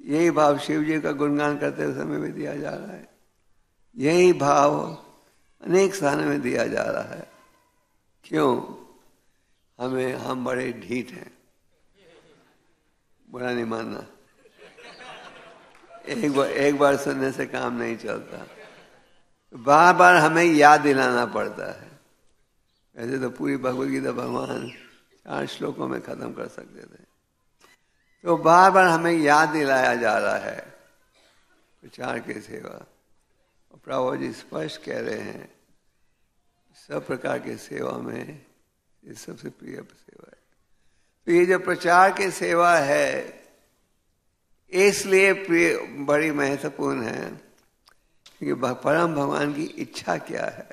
यही भाव शिव जी का गुणगान करते हुए समय में दिया जा रहा है, यही भाव अनेक स्थानों में दिया जा रहा है। क्यों? हम बड़े ढीठ हैं, बुरा नहीं मानना। एक बार सुनने से काम नहीं चलता, बार बार हमें याद दिलाना पड़ता है। वैसे तो पूरी भगवद गीता भगवान 4 श्लोकों में खत्म कर सकते थे, तो बार बार हमें याद दिलाया जा रहा है प्रचार की सेवा। और प्रभु जी स्पष्ट कह रहे हैं सब प्रकार की सेवा में ये सबसे प्रिय सेवा है। तो ये जो प्रचार की सेवा है इसलिए प्रिय बड़ी महत्वपूर्ण है क्योंकि परम भगवान की इच्छा क्या है?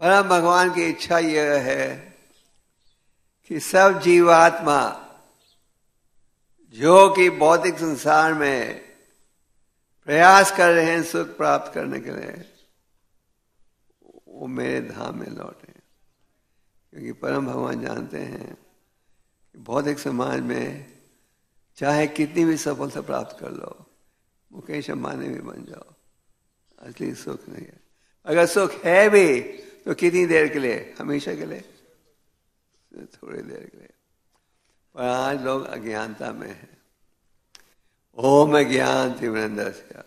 परम भगवान की इच्छा यह है कि सब जीवात्मा जो कि भौतिक संसार में प्रयास कर रहे हैं सुख प्राप्त करने के लिए वो मेरे धाम में लौटे। क्योंकि परम भगवान जानते हैं कि भौतिक समाज में चाहे कितनी भी सफलता प्राप्त कर लो, मुकेश अंबानी भी बन जाओ, असली सुख नहीं है। अगर सुख है भी तो कितनी देर के लिए? हमेशा के लिए, थोड़ी देर के लिए। पर आज लोग अज्ञानता में है। ओम अज्ञान तिमिरंधस्य,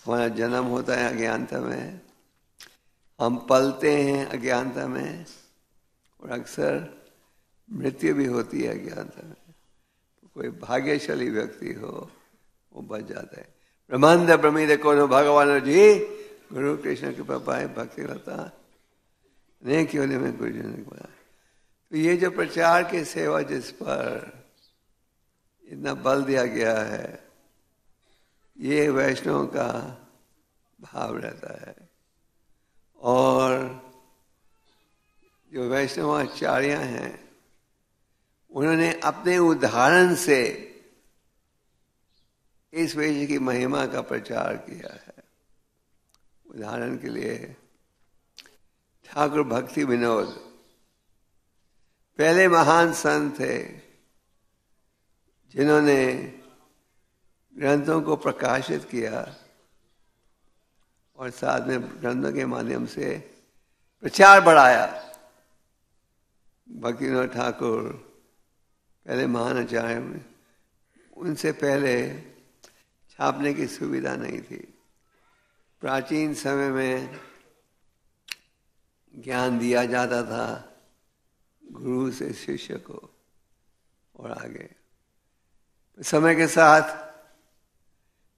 हमारा जन्म होता है अज्ञानता में, हम पलते हैं अज्ञानता में और अक्सर मृत्यु भी होती है अज्ञानता में। कोई भाग्यशाली व्यक्ति हो वो बच जाता है। ब्रह्मांड ब्रह्मीद को भगवान जी गुरु कृष्ण के पापाए भक्ति रहता नहीं क्यों में गुरु जी ने बताया। तो ये जो प्रचार की सेवा जिस पर इतना बल दिया गया है ये वैष्णव का भाव रहता है। और जो वैष्णवाचार्य हैं उन्होंने अपने उदाहरण से इस विषय की महिमा का प्रचार किया है। उदाहरण के लिए ठाकुर भक्ति विनोद पहले महान संत थे जिन्होंने ग्रंथों को प्रकाशित किया और साथ में ग्रंथों के माध्यम से प्रचार बढ़ाया। भक्तिविनोद ठाकुर पहले महान आचार्य, उनसे पहले छापने की सुविधा नहीं थी। प्राचीन समय में ज्ञान दिया जाता था गुरु से शिष्य को और आगे। समय के साथ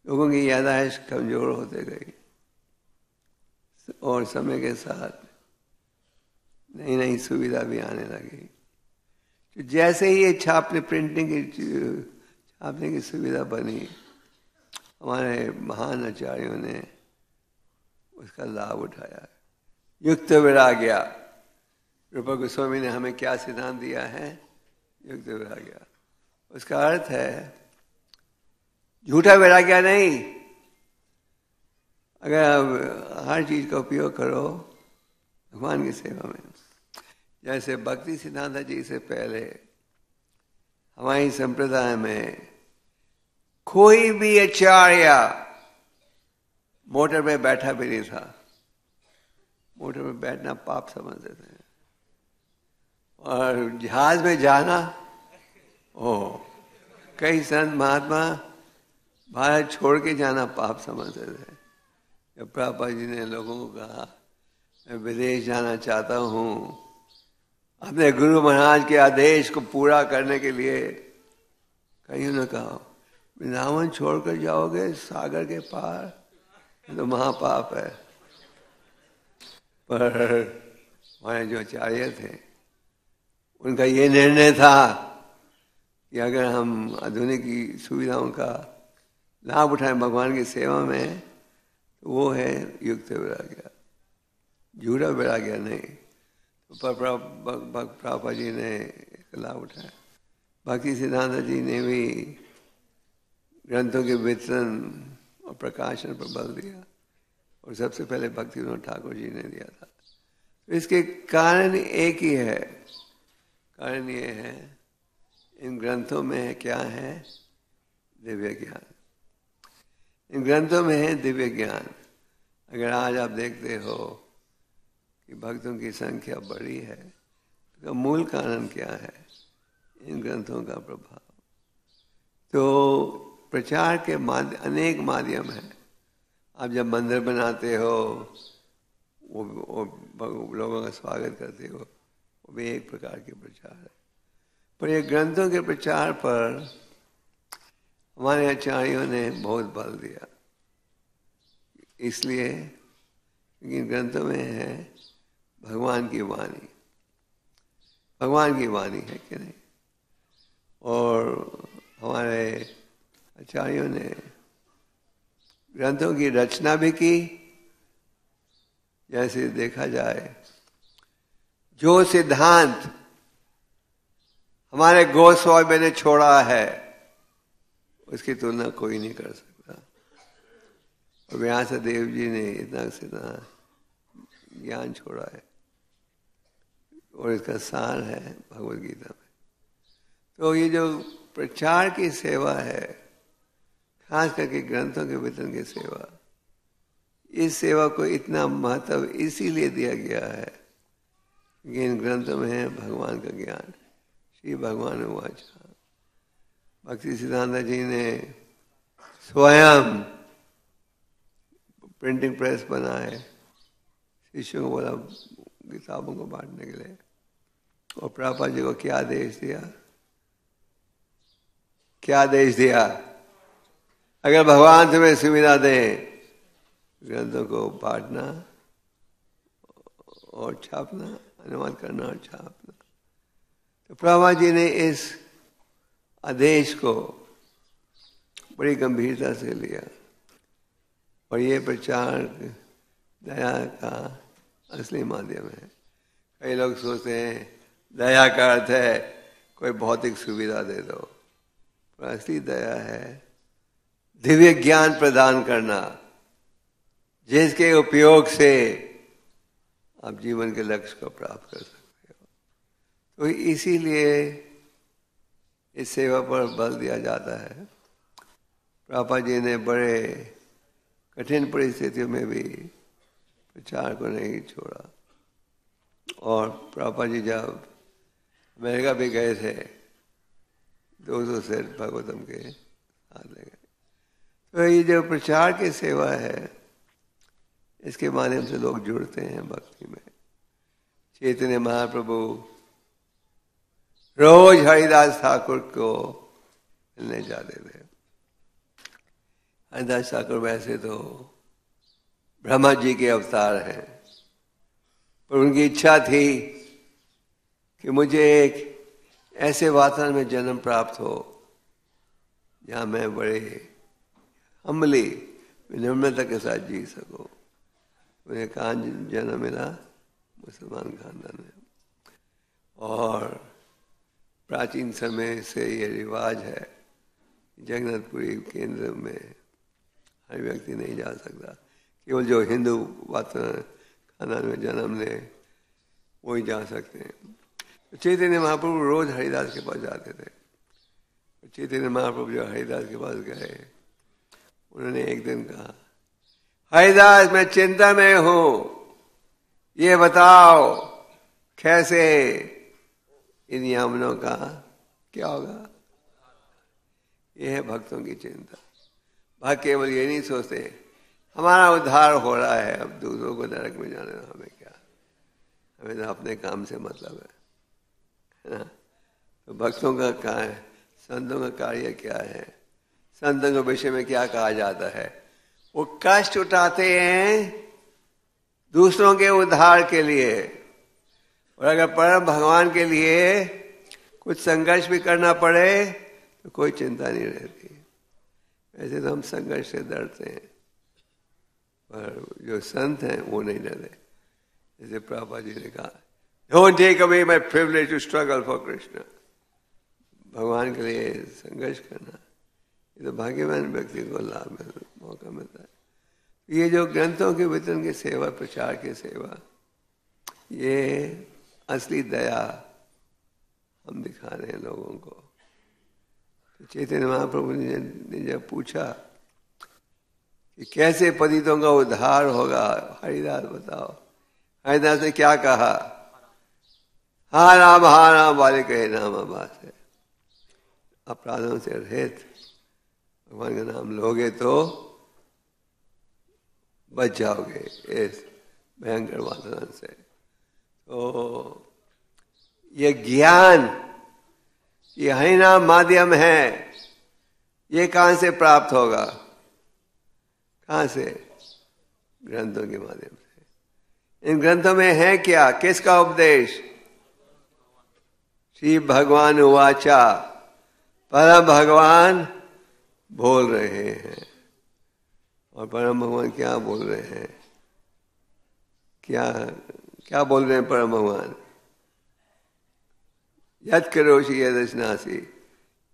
लोगों की याददाश्त कमजोर होते गई और समय के साथ नई नई सुविधा भी आने लगी। तो जैसे ही ये छापने की सुविधा बनी, हमारे महान आचार्यों ने उसका लाभ उठाया। युक्त वैराग्य, रूपा गोस्वामी ने हमें क्या सिद्धांत दिया है? युक्त वैराग्य। उसका अर्थ है झूठा वैराग्य नहीं। अगर आप हर चीज का उपयोग करो भगवान की सेवा में, जैसे भक्ति सिद्धांत जी से पहले हमारी संप्रदाय में कोई भी आचार्य मोटर में बैठा भी नहीं था। मोटर में बैठना पाप समझते थे और जहाज में जाना, कई संत महात्मा भारत छोड़ के जाना पाप समझते थे। जब प्रभुपाद जी ने लोगों को कहा मैं विदेश जाना चाहता हूँ अपने गुरु महाराज के आदेश को पूरा करने के लिए, कहीं ने कहा वृंदावन छोड़कर जाओगे सागर के पार, तो महापाप है। पर हमारे जो आचार्य थे उनका ये निर्णय था कि अगर हम आधुनिक सुविधाओं का लाभ उठाएं भगवान की सेवा में, तो वो है युक्त वैराग्य, झूठा वैराग्य नहीं। तो प्रभुपाद जी ने लाभ उठाया। भक्ति सिद्धांत जी ने भी ग्रंथों के वितरण और प्रकाशन पर बल दिया और सबसे पहले भक्तिविनोद ठाकुर जी ने दिया था। तो इसके कारण एक ही है, कारण ये है इन ग्रंथों में क्या है? दिव्य ज्ञान। इन ग्रंथों में है दिव्य ज्ञान। अगर आज आप देखते हो कि भक्तों की संख्या बढ़ी है, तो मूल कारण क्या है? इन ग्रंथों का प्रभाव। तो प्रचार के अनेक माध्यम है। आप जब मंदिर बनाते हो, वो लोगों का स्वागत करते हो, वो भी एक प्रकार के प्रचार है। पर ये ग्रंथों के प्रचार पर हमारे आचार्यों ने बहुत बल दिया, इसलिए इन ग्रंथों में है भगवान की वाणी। भगवान की वाणी है कि नहीं? और हमारे आचार्यों ने ग्रंथों की रचना भी की। जैसे देखा जाए, जो सिद्धांत हमारे गोस्वामी ने छोड़ा है उसकी तुलना कोई नहीं कर सकता। और व्यासदेव जी ने इतना ज्ञान छोड़ा है और इसका सार है भगवद गीता में। तो ये जो प्रचार की सेवा है, खास करके ग्रंथों के वितरण की सेवा, इस सेवा को इतना महत्व इसीलिए दिया गया है कि इन ग्रंथों में है भगवान का ज्ञान। श्री भगवान वाचा। भक्ति सिद्धांत जी ने स्वयं प्रिंटिंग प्रेस बनाए, शिष्यों को बोला किताबों को बांटने के लिए। और प्रभुपाद जी को क्या आदेश दिया? क्या आदेश दिया? अगर भगवान तुम्हें सुविधा दे, ग्रंथों को बांटना और छापना, अनुवाद करना और छापना। तो प्रभुपाद जी ने इस आदेश को बड़ी गंभीरता से लिया और ये प्रचार दया का असली माध्यम है। कई लोग सोचते हैं दया का अर्थ है कोई भौतिक सुविधा दे दो, पर असली दया है दिव्य ज्ञान प्रदान करना, जिसके उपयोग से आप जीवन के लक्ष्य को प्राप्त कर सकते हो। तो इसीलिए इस सेवा पर बल दिया जाता है। प्रभुपाद जी ने बड़े कठिन परिस्थितियों में भी प्रचार को नहीं छोड़ा। और प्रभुपाद जी जब अमेरिका भी गए थे 200 सेठ भागवतम के साथ ले गए। तो ये जो प्रचार की सेवा है, इसके माध्यम से लोग जुड़ते हैं भक्ति में। चैतन्य महाप्रभु रोज हरिदास ठाकुर को मिलने जाते थे। हरिदास ठाकुर वैसे तो ब्रह्मा जी के अवतार हैं, पर उनकी इच्छा थी कि मुझे एक ऐसे वातावरण में जन्म प्राप्त हो जहाँ मैं बड़े हम्बली विनम्रता के साथ जी सकूं। उन्हें कहाँ जन्म मिला? मुसलमान खानदान में। और प्राचीन समय से ये रिवाज है, जगन्नाथपुरी केंद्र में हर व्यक्ति नहीं जा सकता, केवल जो हिंदू वातावरण खानदान में जन्म ले वही जा सकते हैं। तो चैतन्य महाप्रभु रोज हरिदास के पास जाते थे। चैतन्य महाप्रभु जो हरिदास के पास गए, उन्होंने एक दिन कहा, हरिदास मैं चिंता में हूं, ये बताओ कैसे इन यामनों का क्या होगा। ये है भक्तों की चिंता। भक्त केवल ये नहीं सोचते हमारा उद्धार हो रहा है, अब दूसरों को नरक में जाने दो, हमें क्या, हमें तो अपने काम से मतलब है ना। तो भक्तों का क्या है, संतों का कार्य क्या है, संतों के विषय में क्या कहा जाता है? वो कष्ट उठाते हैं दूसरों के उद्धार के लिए, और अगर परम भगवान के लिए कुछ संघर्ष भी करना पड़े तो कोई चिंता नहीं रहती। वैसे तो हम संघर्ष से डरते हैं, पर जो संत हैं वो नहीं डरते। जैसे प्रभुपाद जी ने कहा, don't take away my privilege to struggle for Krishna. भगवान के लिए संघर्ष करना, ये तो भाग्यवान व्यक्ति को लाभ मौका मिलता है। ये जो ग्रंथों के वितरण की सेवा, प्रचार की सेवा, ये असली दया हम दिखा रहे हैं लोगों को। तो चैतन्य महाप्रभु ने जब पूछा कि कैसे पतितों का उद्धार होगा, हरिदास बताओ, हरिदास ने क्या कहा? हा राम वाले कहे नाम आभास है। अपराधों से रहित भगवान का नाम लोगे तो बच जाओगे इस भयंकर वातावरण से। तो ये ज्ञान, ये हरिनाम माध्यम है, ये कहां से प्राप्त होगा? कहां से? ग्रंथों के माध्यम से। इन ग्रंथों में है क्या? किसका उपदेश? श्री भगवान उवाचा, परम भगवान बोल रहे हैं। और परम भगवान क्या बोल रहे हैं? क्या बोल रहे हैं परम भगवान? यद करोषि यदश्नासी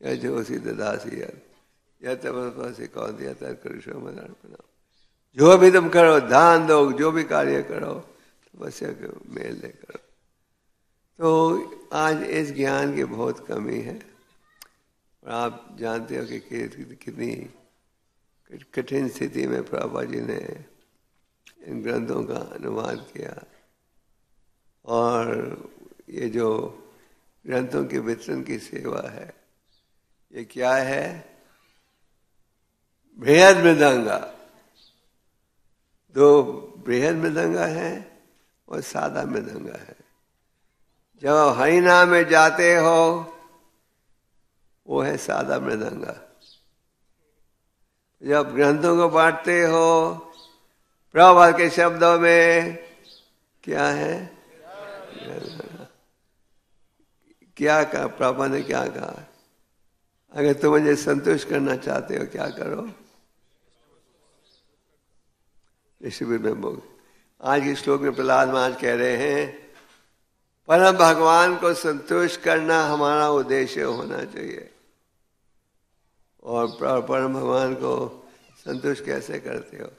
यजोषि ददासी यद तपस्या कौन दिया तद करुषो मदार्पणा। जो भी तुम करो, दान दो, जो भी कार्य करो, तपस्या के मेल ले करो। तो आज इस ज्ञान की बहुत कमी है। और आप जानते हो कि कितनी कठिन स्थिति में प्रभुपाद जी ने इन ग्रंथों का अनुवाद किया। और ये जो ग्रंथों के वितरण की सेवा है, ये क्या है? बृहद मृदंगा। दो बृहद मृदंगा है और सादा मृदंगा है। जब आप हरिनाम में जाते हो, वो है सादा मृदंगा। जब ग्रंथों को बांटते हो, प्रभुपाद के शब्दों में क्या है? क्या कहा प्रभुपाद ने? क्या कहा? अगर तुम मुझे संतुष्ट करना चाहते हो, क्या करो? शिविर में बोल। आज के श्लोक में प्रहलाद महाराज कह रहे हैं, परम भगवान को संतुष्ट करना हमारा उद्देश्य होना चाहिए। और परम भगवान को संतुष्ट कैसे करते हो?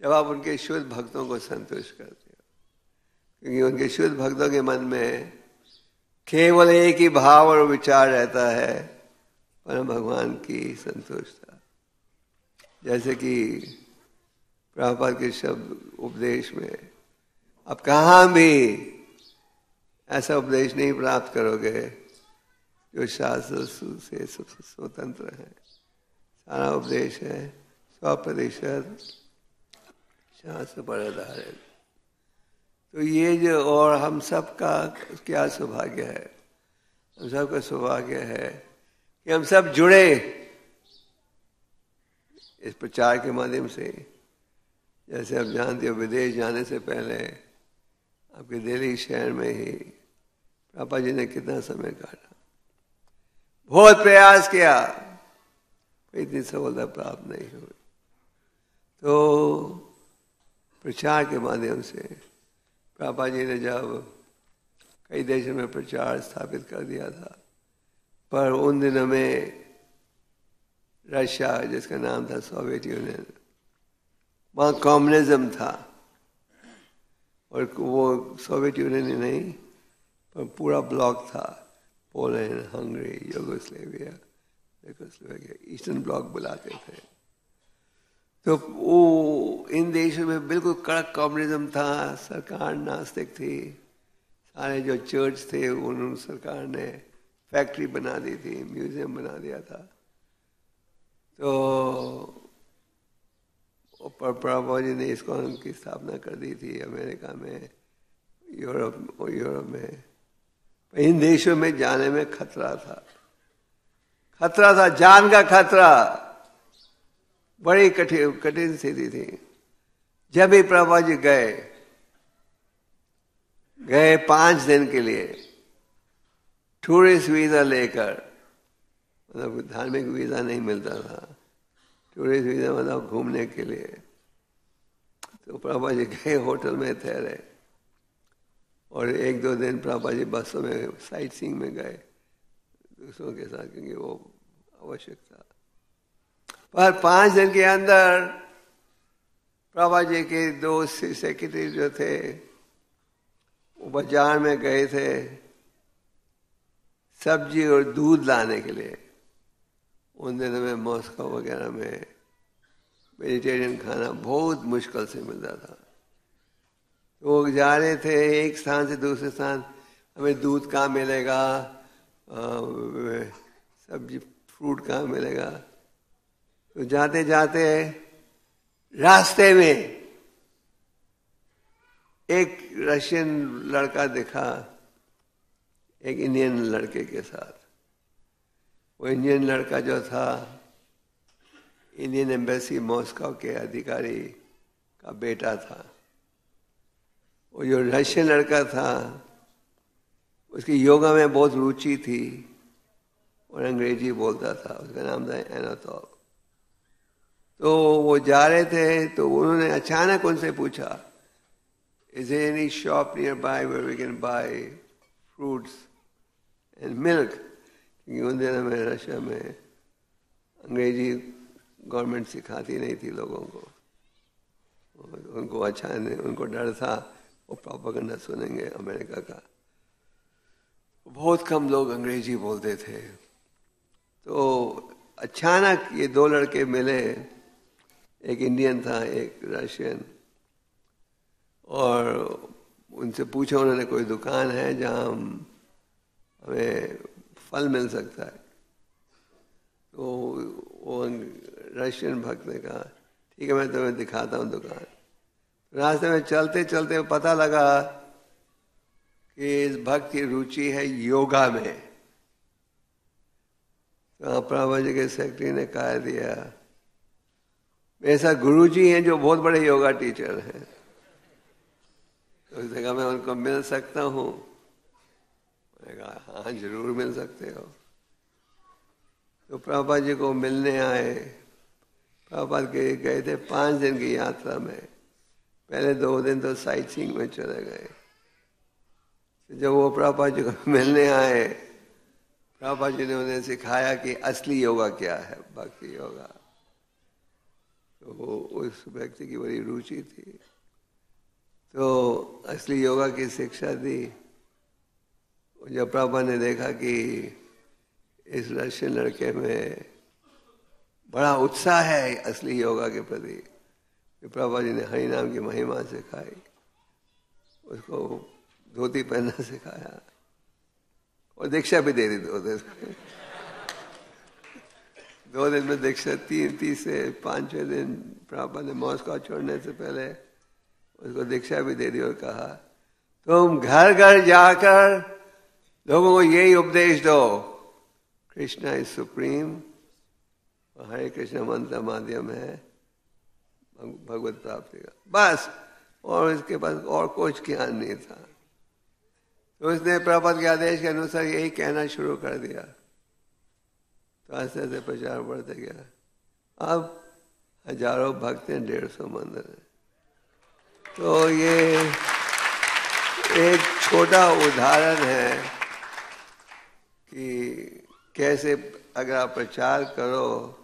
जब आप उनके शुद्ध भक्तों को संतुष्ट करते हो। क्योंकि उनके शुद्ध भक्तों के मन में केवल एक ही भाव और विचार रहता है, परम भगवान की संतुष्टता। जैसे कि प्रभुपाद के शब्द उपदेश में आप कहाँ भी ऐसा उपदेश नहीं प्राप्त करोगे जो शास्त्र से स्वतंत्र है। सारा उपदेश है 100% शास्त्र पर आधारित। तो ये जो, और हम सब का क्या सौभाग्य है, हम सब का सौभाग्य है कि हम सब जुड़े इस प्रचार के माध्यम से। जैसे आप जानते हो, विदेश जाने से पहले आपके दिल्ली शहर में ही पापा जी ने कितना समय काटा, बहुत प्रयास किया, इतनी सफलता प्राप्त नहीं हुई। तो प्रचार के माध्यम से पापा जी ने जब कई देशों में प्रचार स्थापित कर दिया था, पर उन दिनों में रशिया, जिसका नाम था सोवियत यूनियन, वहाँ कम्युनिज्म था। और वो सोवियत यूनियन ही नहीं पर पूरा ब्लॉक था, Poland, Hungary, Yugoslavia, eastern block बुलाते थे। तो वो इन देशों में बिल्कुल कड़क कम्युनिज्म था, सरकार नास्तिक थी, सारे जो चर्च थे उन सरकार ने फैक्ट्री बना दी थी, म्यूजियम बना दिया था। तो प्रभुपाद जी ने इसको की स्थापना कर दी थी अमेरिका में, यूरोप में। इन देशों में जाने में खतरा था, जान का खतरा, बड़ी कठिन स्थिति थी। जब भी प्रभुपाद जी गए 5 दिन के लिए टूरिस्ट वीजा लेकर, मतलब धार्मिक वीजा नहीं मिलता था, टूरिस्ट वीजा मतलब घूमने के लिए। तो प्रभुपाद जी गए, होटल में ठहरे और 1-2 दिन प्रभुपाद जी बसों में साइट सीइंग में गए दूसरों के साथ, क्योंकि वो आवश्यक था। पर 5 दिन के अंदर प्रभुपाद जी के 2 सेक्रेटरी जो थे वो बाजार में गए थे सब्जी और दूध लाने के लिए। उन दिनों में मॉस्को वगैरह में वेजिटेरियन खाना बहुत मुश्किल से मिलता था। तो वो जा रहे थे एक स्थान से दूसरे स्थान, हमें दूध कहाँ मिलेगा, सब्जी फ्रूट कहाँ मिलेगा। तो जाते जाते रास्ते में एक रशियन लड़का दिखा एक इंडियन लड़के के साथ। वो इंडियन लड़का जो था इंडियन एम्बेसी मॉस्को के अधिकारी का बेटा था। वो जो रशियन लड़का था उसकी योगा में बहुत रुचि थी और अंग्रेजी बोलता था, उसका नाम था एनाटोल। तो वो जा रहे थे तो उन्होंने अचानक उनसे पूछा, is there any shop nearby where we can buy fruits and milk. क्योंकि उन दिनों में रशिया में अंग्रेजी गवर्नमेंट सिखाती नहीं थी लोगों को, उनको अच्छा नहीं, उनको डर था वो प्रोपेगेंडा सुनेंगे अमेरिका का। बहुत कम लोग अंग्रेजी बोलते थे। तो अचानक ये 2 लड़के मिले, एक इंडियन था एक रशियन, और उनसे पूछा उन्होंने कोई दुकान है जहाँ हमें फल मिल सकता है। तो वो रशियन भक्त ने कहा ठीक है मैं तुम्हें दिखाता हूँ दुकान। रास्ते में चलते चलते पता लगा कि इस भक्त की रुचि है योगा में। तो प्रभुपाद जी के सेक्रेटरी ने कह दिया मेरे साथ गुरुजी हैं जो बहुत बड़े योगा टीचर हैं, तो उसने कहा मैं उनको मिल सकता हूँ। मैंने कहा हाँ जरूर मिल सकते हो। तो प्रभुपाद जी को मिलने आए। प्रभुपाद के गए थे 5 दिन की यात्रा में, पहले 2 दिन तो साइट सीइंग में चले गए। जब वो प्रभुपाद जी को मिलने आए, प्रभुपाद जी ने उन्हें सिखाया कि असली योगा क्या है, भक्ति योगा। तो उस व्यक्ति की बड़ी रुचि थी, तो असली योगा की शिक्षा दी। जब प्रभुपाद ने देखा कि इस रशियन लड़के में बड़ा उत्साह है असली योगा के प्रति। प्रभुपाद जी ने हरि नाम की महिमा सिखाई, उसको धोती पहनना सिखाया और दीक्षा भी दे दी 2 दिन। 2 दिन में दीक्षा, 3 से 5-6 दिन प्रभुपाद ने मॉस्को छोड़ने से पहले उसको दीक्षा भी दे दी और कहा तुम घर घर जाकर लोगों को यही उपदेश दो, कृष्णा इज सुप्रीम और हरे कृष्ण मंत्र माध्यम है भगवत प्राप्ति का, बस। और इसके पास और कुछ ज्ञान नहीं था। तो उसने प्रभुपाद के आदेश के अनुसार यही कहना शुरू कर दिया। तो ऐसे ऐसे प्रचार बढ़ते गया। अब हजारों भक्त हैं, 150 मंदिर हैं। तो ये एक छोटा उदाहरण है कि कैसे अगर आप प्रचार करो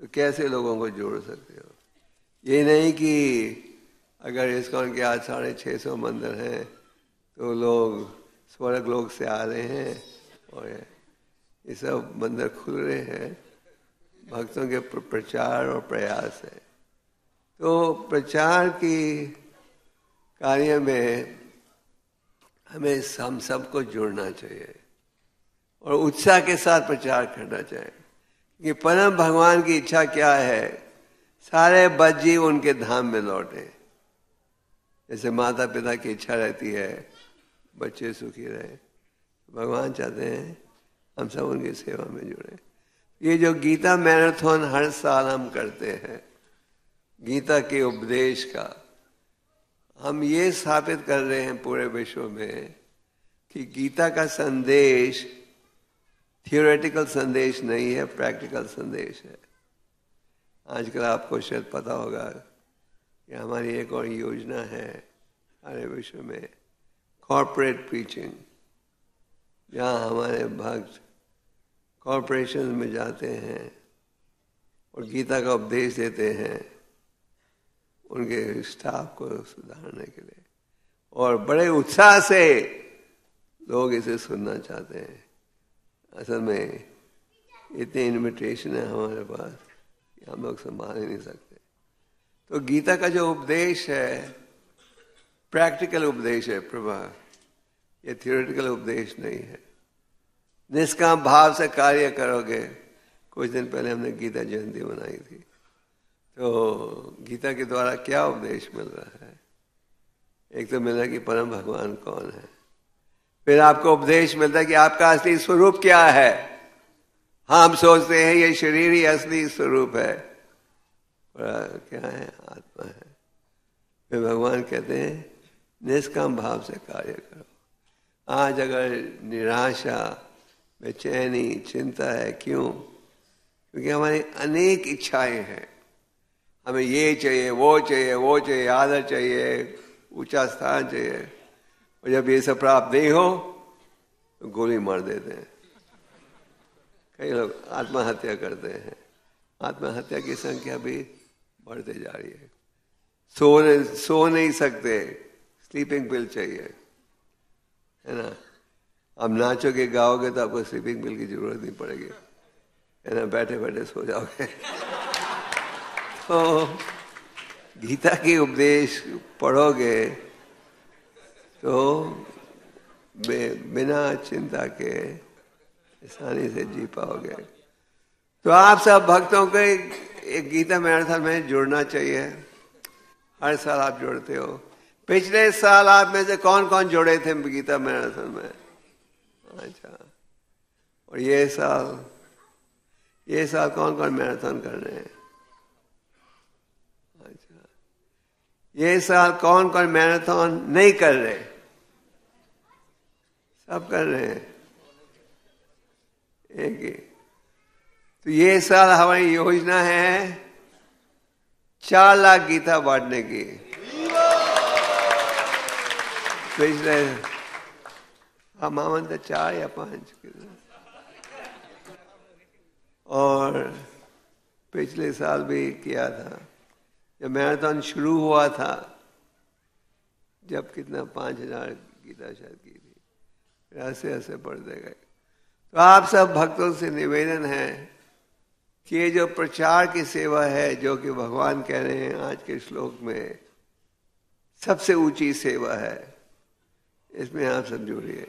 तो कैसे लोगों को जोड़ सकते हो। ये नहीं कि अगर इस्कॉन के आज 650 मंदिर हैं तो लोग स्वर्ग लोक से आ रहे हैं और ये सब मंदिर खुल रहे हैं, भक्तों के प्रचार और प्रयास है। तो प्रचार की कार्य में हमें हम सबको जुड़ना चाहिए और उत्साह के साथ प्रचार करना चाहिए कि परम भगवान की इच्छा क्या है, सारे बज्जीव उनके धाम में लौटे। जैसे माता पिता की इच्छा रहती है बच्चे सुखी रहे, भगवान चाहते हैं हम सब उनकी सेवा में जुड़े। ये जो गीता मैराथन हर साल हम करते हैं, गीता के उपदेश का, हम ये स्थापित कर रहे हैं पूरे विश्व में कि गीता का संदेश थियोरेटिकल संदेश नहीं है, प्रैक्टिकल संदेश है। आजकल आपको शायद पता होगा कि हमारी एक और योजना है सारे विश्व में, कॉर्पोरेट प्रीचिंग, जहाँ हमारे भक्त कॉर्पोरेशन में जाते हैं और गीता का उपदेश देते हैं उनके स्टाफ को सुधारने के लिए, और बड़े उत्साह से लोग इसे सुनना चाहते हैं। असल में इतने इन्विटेशन है हमारे पास कि हम लोग संभाल ही नहीं सकते। तो गीता का जो उपदेश है प्रैक्टिकल उपदेश है प्रभा, ये थियोरेटिकल उपदेश नहीं है। निष्काम भाव से कार्य करोगे। कुछ दिन पहले हमने गीता जयंती मनाई थी, तो गीता के द्वारा क्या उपदेश मिल रहा है? एक तो मिला कि परम भगवान कौन है, फिर आपको उपदेश मिलता है कि आपका असली स्वरूप क्या है। हम सोचते हैं ये शरीर ही असली स्वरूप है, और क्या है? आत्मा है। फिर भगवान कहते हैं निष्काम भाव से कार्य करो। आज अगर निराशा, बेचैनी, चिंता है, क्यों? क्योंकि हमारी अनेक इच्छाएं हैं। हमें ये चाहिए, वो चाहिए, वो चाहिए, आदर चाहिए, ऊंचा स्थान चाहिए, और जब ये सब प्राप्त नहीं हो तो गोली मार देते हैं। कई लोग आत्महत्या करते हैं। आत्महत्या की संख्या भी बढ़ते जा रही है। सो नहीं सकते, स्लीपिंग पिल चाहिए, है ना। अब नाचोगे गाओगे तो आपको स्लीपिंग पिल की जरूरत नहीं पड़ेगी, है ना, बैठे बैठे सो जाओगे। तो गीता के उपदेश पढ़ोगे तो बिना चिंता के आसानी से जी पाओगे। तो आप सब भक्तों को एक गीता मैराथन में जुड़ना चाहिए। हर साल आप जुड़ते हो। पिछले साल आप में से कौन कौन जुड़े थे गीता मैराथन में? अच्छा, और ये साल कौन कौन मैराथन कर रहे हैं? अच्छा, ये साल कौन कौन मैराथन नहीं कर रहे? सब कर रहे हैं, एक ही। तो ये साल हमारी योजना है 4 लाख गीता बांटने की। पिछले मामन 4 या 5, और पिछले साल भी किया था जब मैराथन शुरू हुआ था, जब कितना 5000 गीता शायद की थी। ऐसे ऐसे बढ़ते गए। तो आप सब भक्तों से निवेदन है कि ये जो प्रचार की सेवा है, जो कि भगवान कह रहे हैं आज के श्लोक में, सबसे ऊंची सेवा है, इसमें आप सब जुड़िए।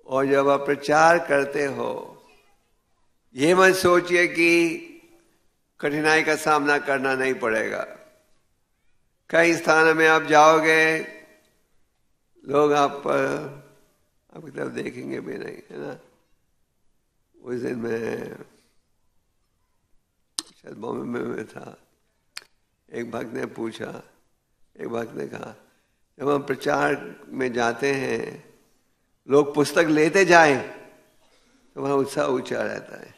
और जब आप प्रचार करते हो, ये मत सोचिए कि कठिनाई का सामना करना नहीं पड़ेगा। कई स्थानों में आप जाओगे, लोग आप पर आपकी तरफ देखेंगे भी नहीं, है ना। उस दिन मैं शायद बॉम्बे में था, एक भक्त ने पूछा, एक भक्त ने कहा, जब हम प्रचार में जाते हैं, लोग पुस्तक लेते जाएं तो वहाँ उत्साह ऊंचा रहता है,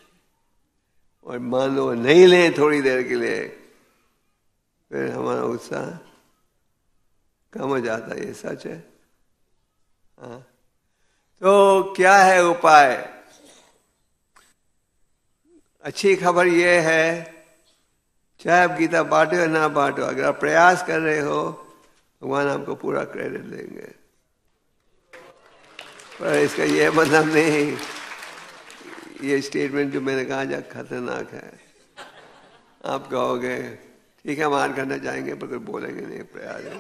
और मान लो नहीं लें थोड़ी देर के लिए, फिर हमारा उत्साह कम हो जाता है। ये सच है। हाँ, तो क्या है उपाय? अच्छी खबर ये है, चाहे आप गीता बांटो या ना बांटो, अगर आप प्रयास कर रहे हो, भगवान आपको पूरा क्रेडिट देंगे। पर इसका ये मतलब नहीं, ये स्टेटमेंट जो मैंने कहा जा खतरनाक है। आप कहोगे ठीक है, मान करना चाहेंगे, पर कोई बोलेंगे नहीं, प्रयास है।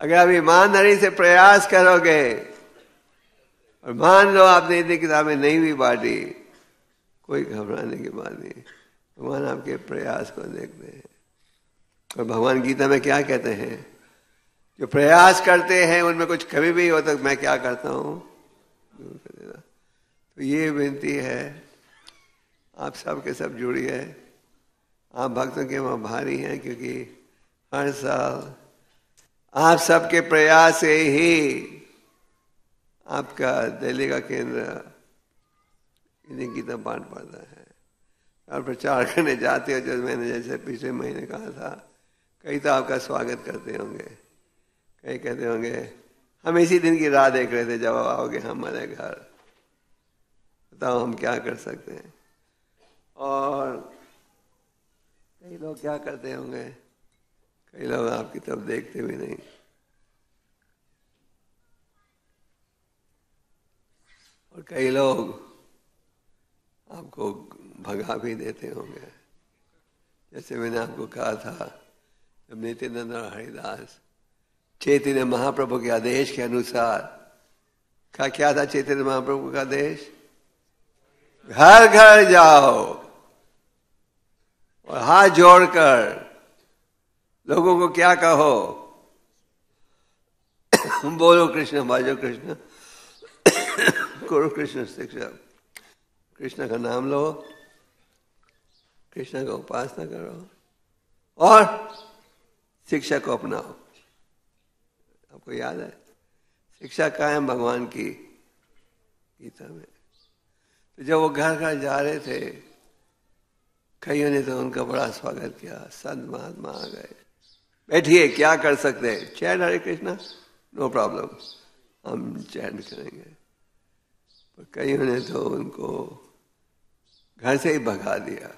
अगर आप ईमानदारी से प्रयास करोगे और मान लो आपने इतनी किताबें नहीं भी बांटी, कोई घबराने की बात नहीं। भगवान आपके प्रयास को देखते हैं। और भगवान गीता में क्या कहते हैं? जो प्रयास करते हैं उनमें कुछ कभी भी हो तो मैं क्या करता हूँ, दूर कर देना। तो ये विनती है, आप सब के सब जुड़िए। आप भक्तों के वहाँ भारी हैं, क्योंकि हर साल आप सबके प्रयास से ही आपका दिल्ली का केंद्र इन्हीं गीता पाठ पढ़ता है और प्रचार करने जाते हो। जो मैंने जैसे पिछले महीने कहा था, कई तो आपका स्वागत करते होंगे, कई कहते होंगे हम इसी दिन की राह देख रहे थे जब आप आओगे हमारे घर, बताओ हम क्या कर सकते हैं। और कई लोग क्या करते होंगे, कई लोग आपकी तरफ देखते भी नहीं। और कई लोग आपको भगा भी देते होंगे। जैसे मैंने आपको कहा था, जब नित्यानंद और हरिदास चैतन्य महाप्रभु के आदेश के अनुसार, क्या था चैतन्य महाप्रभु का आदेश? घर घर जाओ और हाथ जोड़कर लोगों को क्या कहो? बोलो कृष्ण भजो कृष्ण करो कृष्ण शिक्षा। कृष्ण का नाम लो, कृष्ण का उपासना करो और शिक्षा को अपनाओ। आपको याद है शिक्षा कायम भगवान की गीता में। तो जब वो घर घर जा रहे थे, कईयों ने तो उनका बड़ा स्वागत किया। संत महात्मा आ गए, बैठिए, क्या कर सकते हैं? चैन हरे कृष्णा, नो प्रॉब्लम, हम चैन करेंगे। पर कईयों ने तो उनको घर से ही भगा दिया।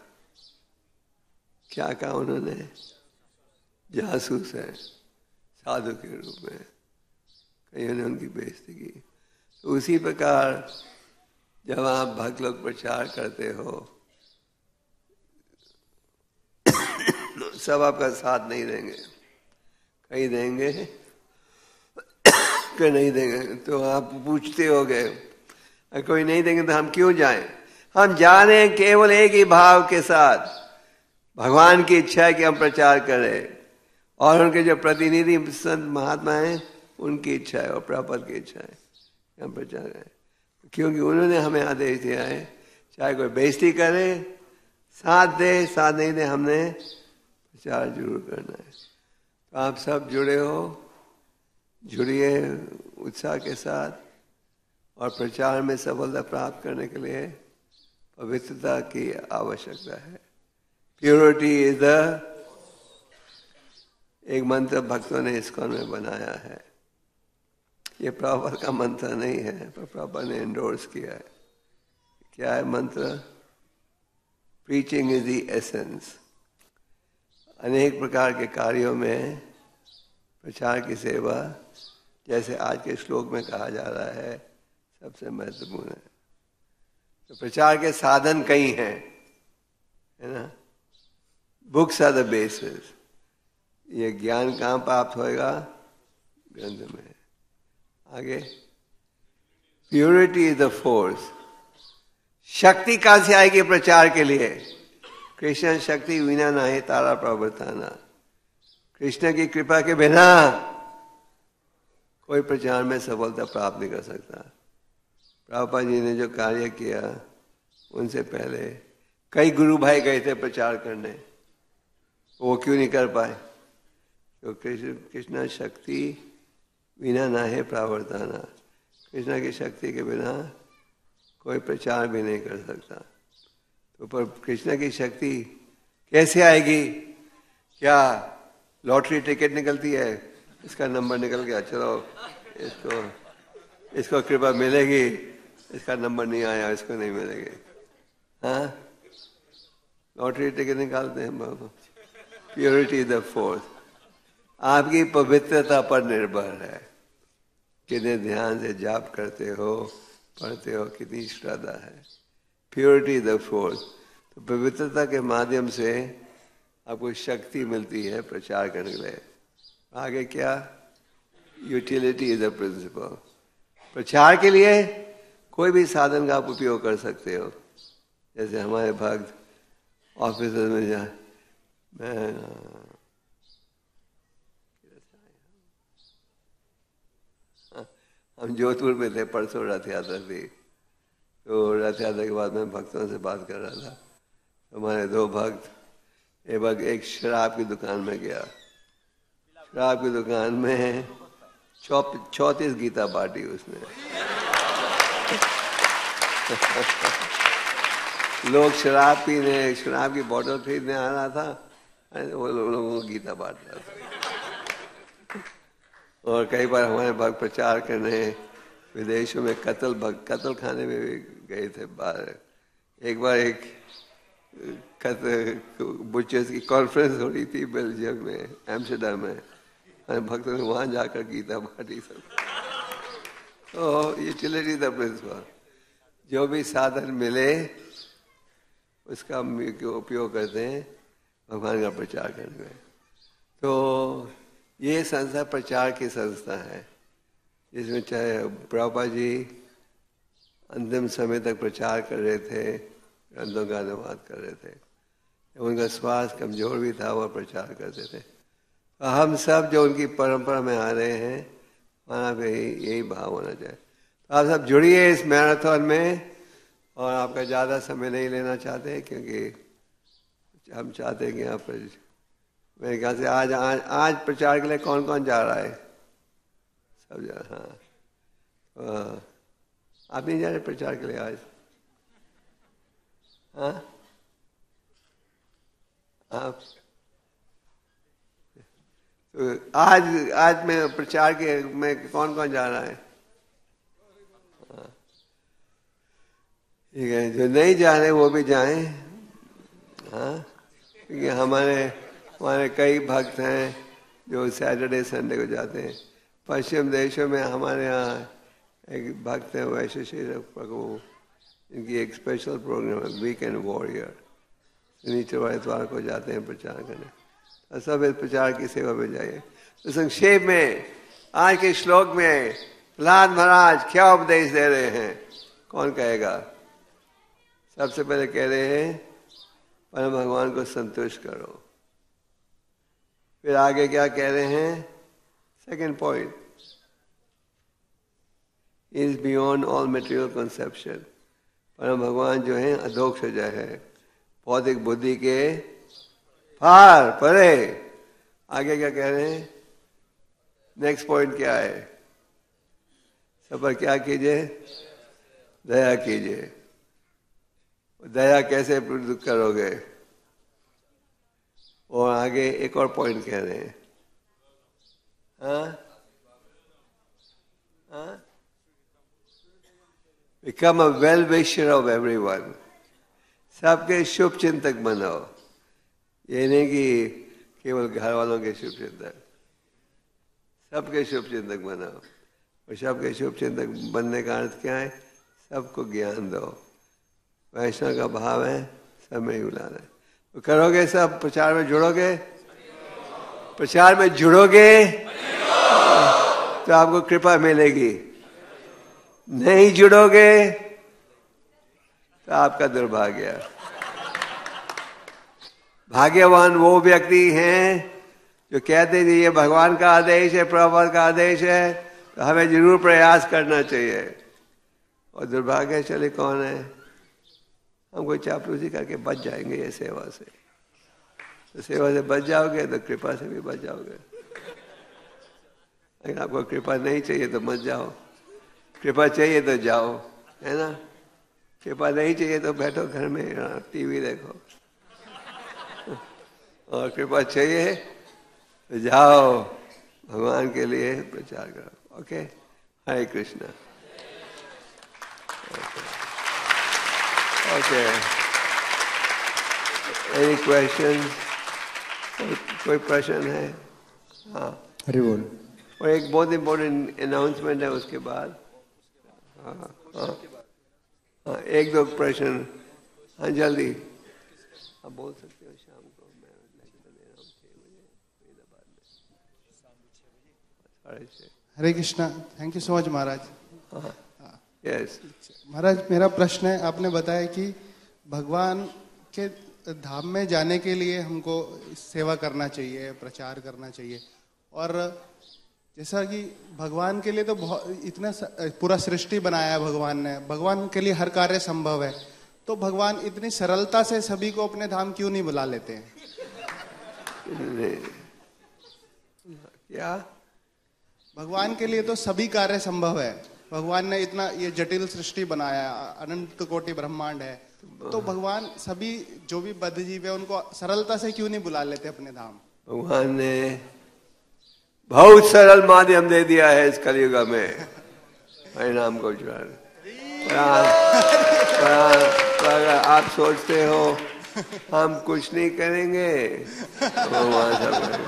क्या कहा उन्होंने? जासूस है, साधु के रूप में। कईयों ने उनकी बेइज्जती की। तो उसी प्रकार जब आप भक्त लोग प्रचार करते हो, सब आपका साथ नहीं देंगे, कहीं देंगे कहीं नहीं देंगे। तो आप पूछते होगे, अगर कोई नहीं देंगे तो हम क्यों जाएं? हम जा रहे हैं केवल एक ही भाव के साथ, भगवान की इच्छा है कि हम प्रचार करें, और उनके जो प्रतिनिधि संत महात्मा हैं उनकी इच्छा है और प्रभुपाद की इच्छा है कि हम प्रचार करें। क्योंकि उन्होंने हमें आदेश दिया है, चाहे कोई बेइज्जती करे, साथ दे, साथ नहीं दे, हमने प्रचार जरूर करना है। तो आप सब जुड़े हो, जुड़िए उत्साह के साथ, और प्रचार में सफलता प्राप्त करने के लिए पवित्रता की आवश्यकता है। प्योरिटी इज द, एक मंत्र भक्तों ने इस्कॉन में बनाया है। ये प्रभुपाद का मंत्र नहीं है, पर प्रभुपाद ने एंडोर्स किया है। क्या है मंत्र? Preaching is the essence. अनेक प्रकार के कार्यों में प्रचार की सेवा, जैसे आज के श्लोक में कहा जा रहा है, सबसे महत्वपूर्ण है। तो प्रचार के साधन कई हैं, है ना। Books are the basis. ये ज्ञान कहाँ प्राप्त होएगा? ग्रंथ में। आगे, प्योरिटी इज द फोर्स। शक्ति कहां से आएगी प्रचार के लिए? कृष्ण शक्ति विना नहीं तारा प्रवर्ताना। कृष्ण की कृपा के बिना कोई प्रचार में सफलता प्राप्त नहीं कर सकता। प्रभुपाद जी ने जो कार्य किया, उनसे पहले कई गुरु भाई गए थे प्रचार करने, वो क्यों नहीं कर पाए? तो कृष्ण शक्ति बिना ना है प्रावर्ताना। कृष्ण की शक्ति के बिना कोई प्रचार भी नहीं कर सकता। तो पर कृष्ण की शक्ति कैसे आएगी? क्या लॉटरी टिकट निकलती है, इसका नंबर निकल गया, चलो इसको कृपा मिलेगी, इसका नंबर नहीं आया, इसको नहीं मिलेगी? हाँ, लॉटरी टिकट निकालते हैं बाबा। Purity the force. आपकी पवित्रता पर निर्भर है, कितने ध्यान से जाप करते हो, पढ़ते हो, कितनी श्रद्धा है। Purity the force. तो पवित्रता के माध्यम से आपको शक्ति मिलती है प्रचार करने के लिए। आगे क्या? Utility is the principle. प्रचार के लिए कोई भी साधन का आप उपयोग कर सकते हो। जैसे हमारे भक्त ऑफिस में जाए, हम जोधपुर में थे, परसों रथ यात्रा थी। तो रथ यात्रा के बाद मैं भक्तों से बात कर रहा था। हमारे दो भक्त, एक शराब की दुकान में गया। शराब की दुकान में 34 गीता बांटी उसने। लोग शराब पीने, शराब की बोतल खरीदने आ रहा था, वो लोगों को गीता बांट रहा था। और कई बार हमारे भक्त प्रचार करने विदेशों में कत्ल खाने में भी गए थे बाहर। एक बार एक बुचर्स की कॉन्फ्रेंस हो रही थी बेल्जियम में, एम्स्टर्डम में। हमारे भक्तों ने वहां जाकर गीता बांटी सब। तो यूटिलिटी द प्रिंसिपल। जो भी साधन मिले उसका उपयोग करते हैं भगवान का प्रचार करने में। तो ये संस्था प्रचार की संस्था है, जिसमें चाहे प्रभुपाद जी अंतिम समय तक प्रचार कर रहे थे, ग्रंथों का अनुवाद कर रहे थे। उनका स्वास्थ्य कमजोर भी था, वह प्रचार करते थे। तो हम सब जो उनकी परंपरा में आ रहे हैं, हमारा भी यही भाव होना चाहिए। तो आप सब जुड़िए इस मैराथन में। और आपका ज़्यादा समय नहीं लेना चाहते, क्योंकि हम चाहते हैं कि यहाँ पर मेरे ख्याल से आज प्रचार के लिए कौन कौन जा रहा है? सब जा। हाँ, आप नहीं जा रहे प्रचार के लिए आज? हाँ, आप तो आज में प्रचार के में कौन कौन जा रहा है? हाँ, ठीक है। जो नहीं जा रहे वो भी जाएं। हाँ, क्योंकि हमारे कई भक्त हैं जो सैटरडे संडे को जाते हैं। पश्चिम देशों में हमारे यहाँ एक भक्त है वैश्य श्री प्रभु, इनकी एक स्पेशल प्रोग्राम है, वीकेंड वॉरियर। शनिचर इतवार को जाते हैं प्रचार करने। तो सब इस प्रचार की सेवा में जाइए। तो संक्षेप में आज के श्लोक में प्रहलाद महाराज क्या उपदेश दे रहे हैं, कौन कहेगा? सबसे पहले कह रहे हैं परम भगवान को संतुष्ट करो। फिर आगे क्या कह रहे हैं? Second point, is beyond all material conception. परम भगवान जो है अधोक्षज है, भौतिक बुद्धि के पार परे। आगे क्या कह रहे हैं? नेक्स्ट पॉइंट क्या है? सब पर क्या कीजिए? दया कीजिए। दया कैसे प्रयुक्त करोगे? और आगे एक और पॉइंट कह रहे हैं, become a well wisher of everyone. सबके शुभ चिंतक बनो। ये नहीं कि केवल घर वालों के शुभ चिंतक, सबके शुभ चिंतक बनो। और सबके शुभ चिंतक बनने का अर्थ क्या है? सबको ज्ञान दो। वैष्णव का भाव है, सब में बुलाना है। तो करोगे सब, प्रचार में जुड़ोगे, प्रचार में जुड़ोगे तो आपको कृपा मिलेगी, नहीं जुड़ोगे तो आपका दुर्भाग्य। भाग्यवान वो व्यक्ति हैं जो कहते हैं ये भगवान का आदेश है, प्रभुपाद का आदेश है, तो हमें जरूर प्रयास करना चाहिए। और दुर्भाग्यशाली कौन है? हम कोई चापलूसी करके बच जाएंगे ये सेवा से। तो सेवा से बच जाओगे तो कृपा से भी बच जाओगे। अगर आपको कृपा नहीं चाहिए तो मत जाओ, कृपा चाहिए तो जाओ, है ना। कृपा नहीं चाहिए तो बैठो घर में, टीवी देखो। और कृपा चाहिए तो जाओ, भगवान के लिए प्रचार करो। Okay, Hare Krishna. Okay, any question? कोई प्रश्न है? हाँ, हरि बोल। और एक बहुत इम्पोर्टेंट अनाउंसमेंट है उसके बाद। हाँ हाँ हाँ, एक दो प्रश्न। हाँ जल्दी आप बोल सकते हो। शाम को मैं लेक्चर दे रहा हूँ 6 बजे फरीदाबाद में, 6:30। Hare Krishna, thank you so much Maharaj. हाँ यस महाराज, मेरा प्रश्न है, आपने बताया कि भगवान के धाम में जाने के लिए हमको सेवा करना चाहिए, प्रचार करना चाहिए। और जैसा कि भगवान के लिए तो बहुत इतना पूरा सृष्टि बनाया है भगवान ने, भगवान के लिए हर कार्य संभव है, तो भगवान इतनी सरलता से सभी को अपने धाम क्यों नहीं बुला लेते हैं? क्या भगवान के लिए तो सभी कार्य संभव है, भगवान ने इतना ये जटिल सृष्टि बनाया, अनंत कोटि ब्रह्मांड है, तो भगवान सभी जो भी बद्ध जीव है उनको सरलता से क्यों नहीं बुला लेते अपने धाम? भगवान ने बहुत सरल माध्यम दे दिया है इस कलयुग में, परिणाम को जुड़ाने। अगर आप सोचते हो हम कुछ नहीं करेंगे, भगवान सब करेंगे।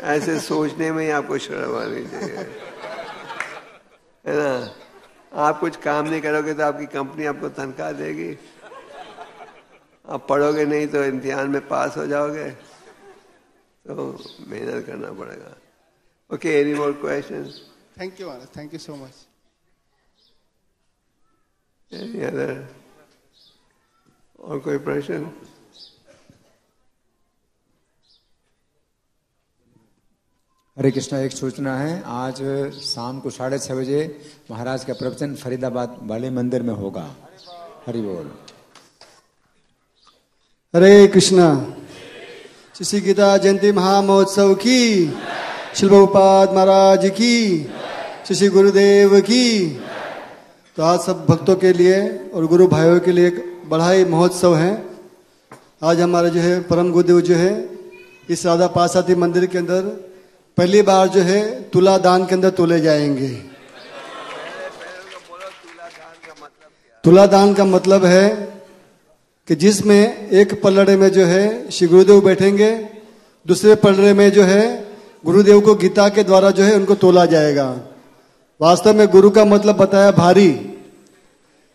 ऐसे सोचने में ही आपको शर्म आनी चाहिए, है ना। आप कुछ काम नहीं करोगे तो आपकी कंपनी आपको तनख्वाह देगी? आप पढ़ोगे नहीं तो इम्तिहान में पास हो जाओगे, तो मेहनत करना पड़ेगा। Okay, any more questions? Thank you Maharaj, thank you so much. Any other? और कोई प्रश्न? हरे कृष्णा, एक सूचना है, आज शाम को 6:30 बजे महाराज का प्रवचन फरीदाबाद वाले मंदिर में होगा। हरि बोल। हरे कृष्णा। श्री गीता जयंती महामहोत्सव की, श्री प्रभुपाद महाराज की, श्री गुरुदेव की। तो आज सब भक्तों के लिए और गुरु भाइयों के लिए एक बड़ा ही महोत्सव है। आज हमारे जो है परम गुरुदेव जो है इस राधा पार्षदी मंदिर के अंदर पहली बार जो है तुला दान के अंदर तोले जाएंगे। तुला दान का मतलब है कि जिसमें एक पलड़े में जो है श्री गुरुदेव बैठेंगे, दूसरे पलड़े में जो है गुरुदेव को गीता के द्वारा जो है उनको तोला जाएगा। वास्तव में गुरु का मतलब बताया भारी,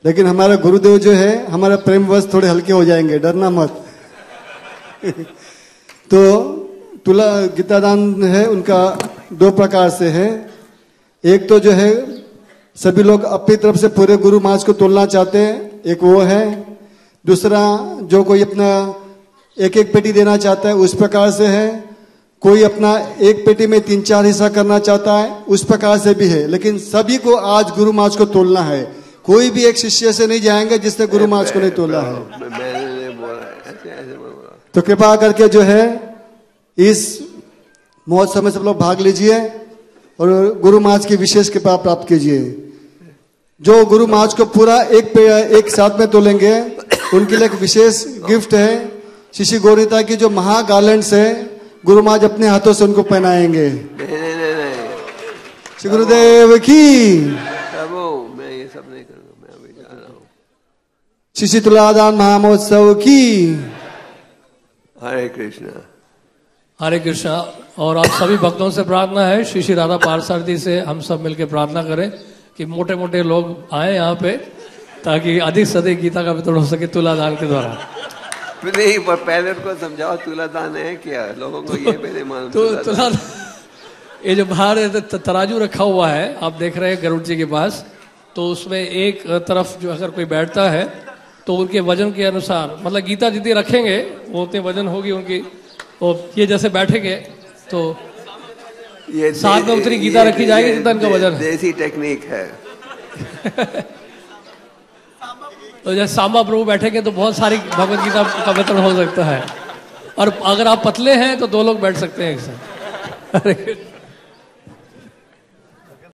लेकिन हमारा गुरुदेव जो है हमारा प्रेमवश थोड़े हल्के हो जाएंगे, डरना मत। तो तुला गीता दान है उनका 2 प्रकार से है। एक तो जो है सभी लोग अपनी तरफ से पूरे गुरु माज को तोलना चाहते हैं, एक वो है। दूसरा जो कोई अपना एक पेटी देना चाहता है उस प्रकार से है। कोई अपना एक पेटी में 3-4 हिस्सा करना चाहता है उस प्रकार से भी है। लेकिन सभी को आज गुरु माज को तोलना है। कोई भी एक शिष्य से नहीं जाएंगे जिसने गुरु माज को नहीं तोला है। तो कृपा करके जो है इस महोत्सव में सब लोग भाग लीजिए और गुरु महाराज की विशेष कृपा प्राप्त कीजिए। जो गुरु महाराज को पूरा एक साथ में तोलेंगे उनके लिए एक विशेष गिफ्ट है। श्री गौरीता की जो महा गार्लैंड्स है गुरु महाराज अपने हाथों से उनको पहनाएंगे। श्री गुरुदेव की। मैं ये सब नहीं करूंगा, मैं अभी जा रहा हूँ। श्री तुलादान महामहोत्सव की। हरे कृष्णा। हरे कृष्णा। और आप सभी भक्तों से प्रार्थना है, श्री राधा पार्षदी से हम सब मिलकर प्रार्थना करें कि मोटे मोटे लोग आए यहाँ पे ताकि अधिक से अधिक गीता का वितरण हो सके तुला दान के द्वारा। नहीं, पर पहले उनको समझाओ तुला दान है क्या, लोगों को ये भी नहीं मालूम। तुला ये जो बाहर तराजू रखा हुआ है आप देख रहे हैं गरुड़ जी के पास, तो उसमें एक तरफ जो अगर कोई बैठता है तो उनके वजन के अनुसार, मतलब गीता जितनी रखेंगे वो उतने वजन होगी उनकी। और ये जैसे बैठेंगे तो ये साथ में उतनी गीता रखी जाएगी जितना इनका वजन है। देसी टेक्निक है। तो जैसे सांबा प्रभु बैठेंगे तो बहुत सारी भगवत गीता का वितरण हो सकता है, और अगर आप पतले हैं तो 2 लोग बैठ सकते हैं एक साथ।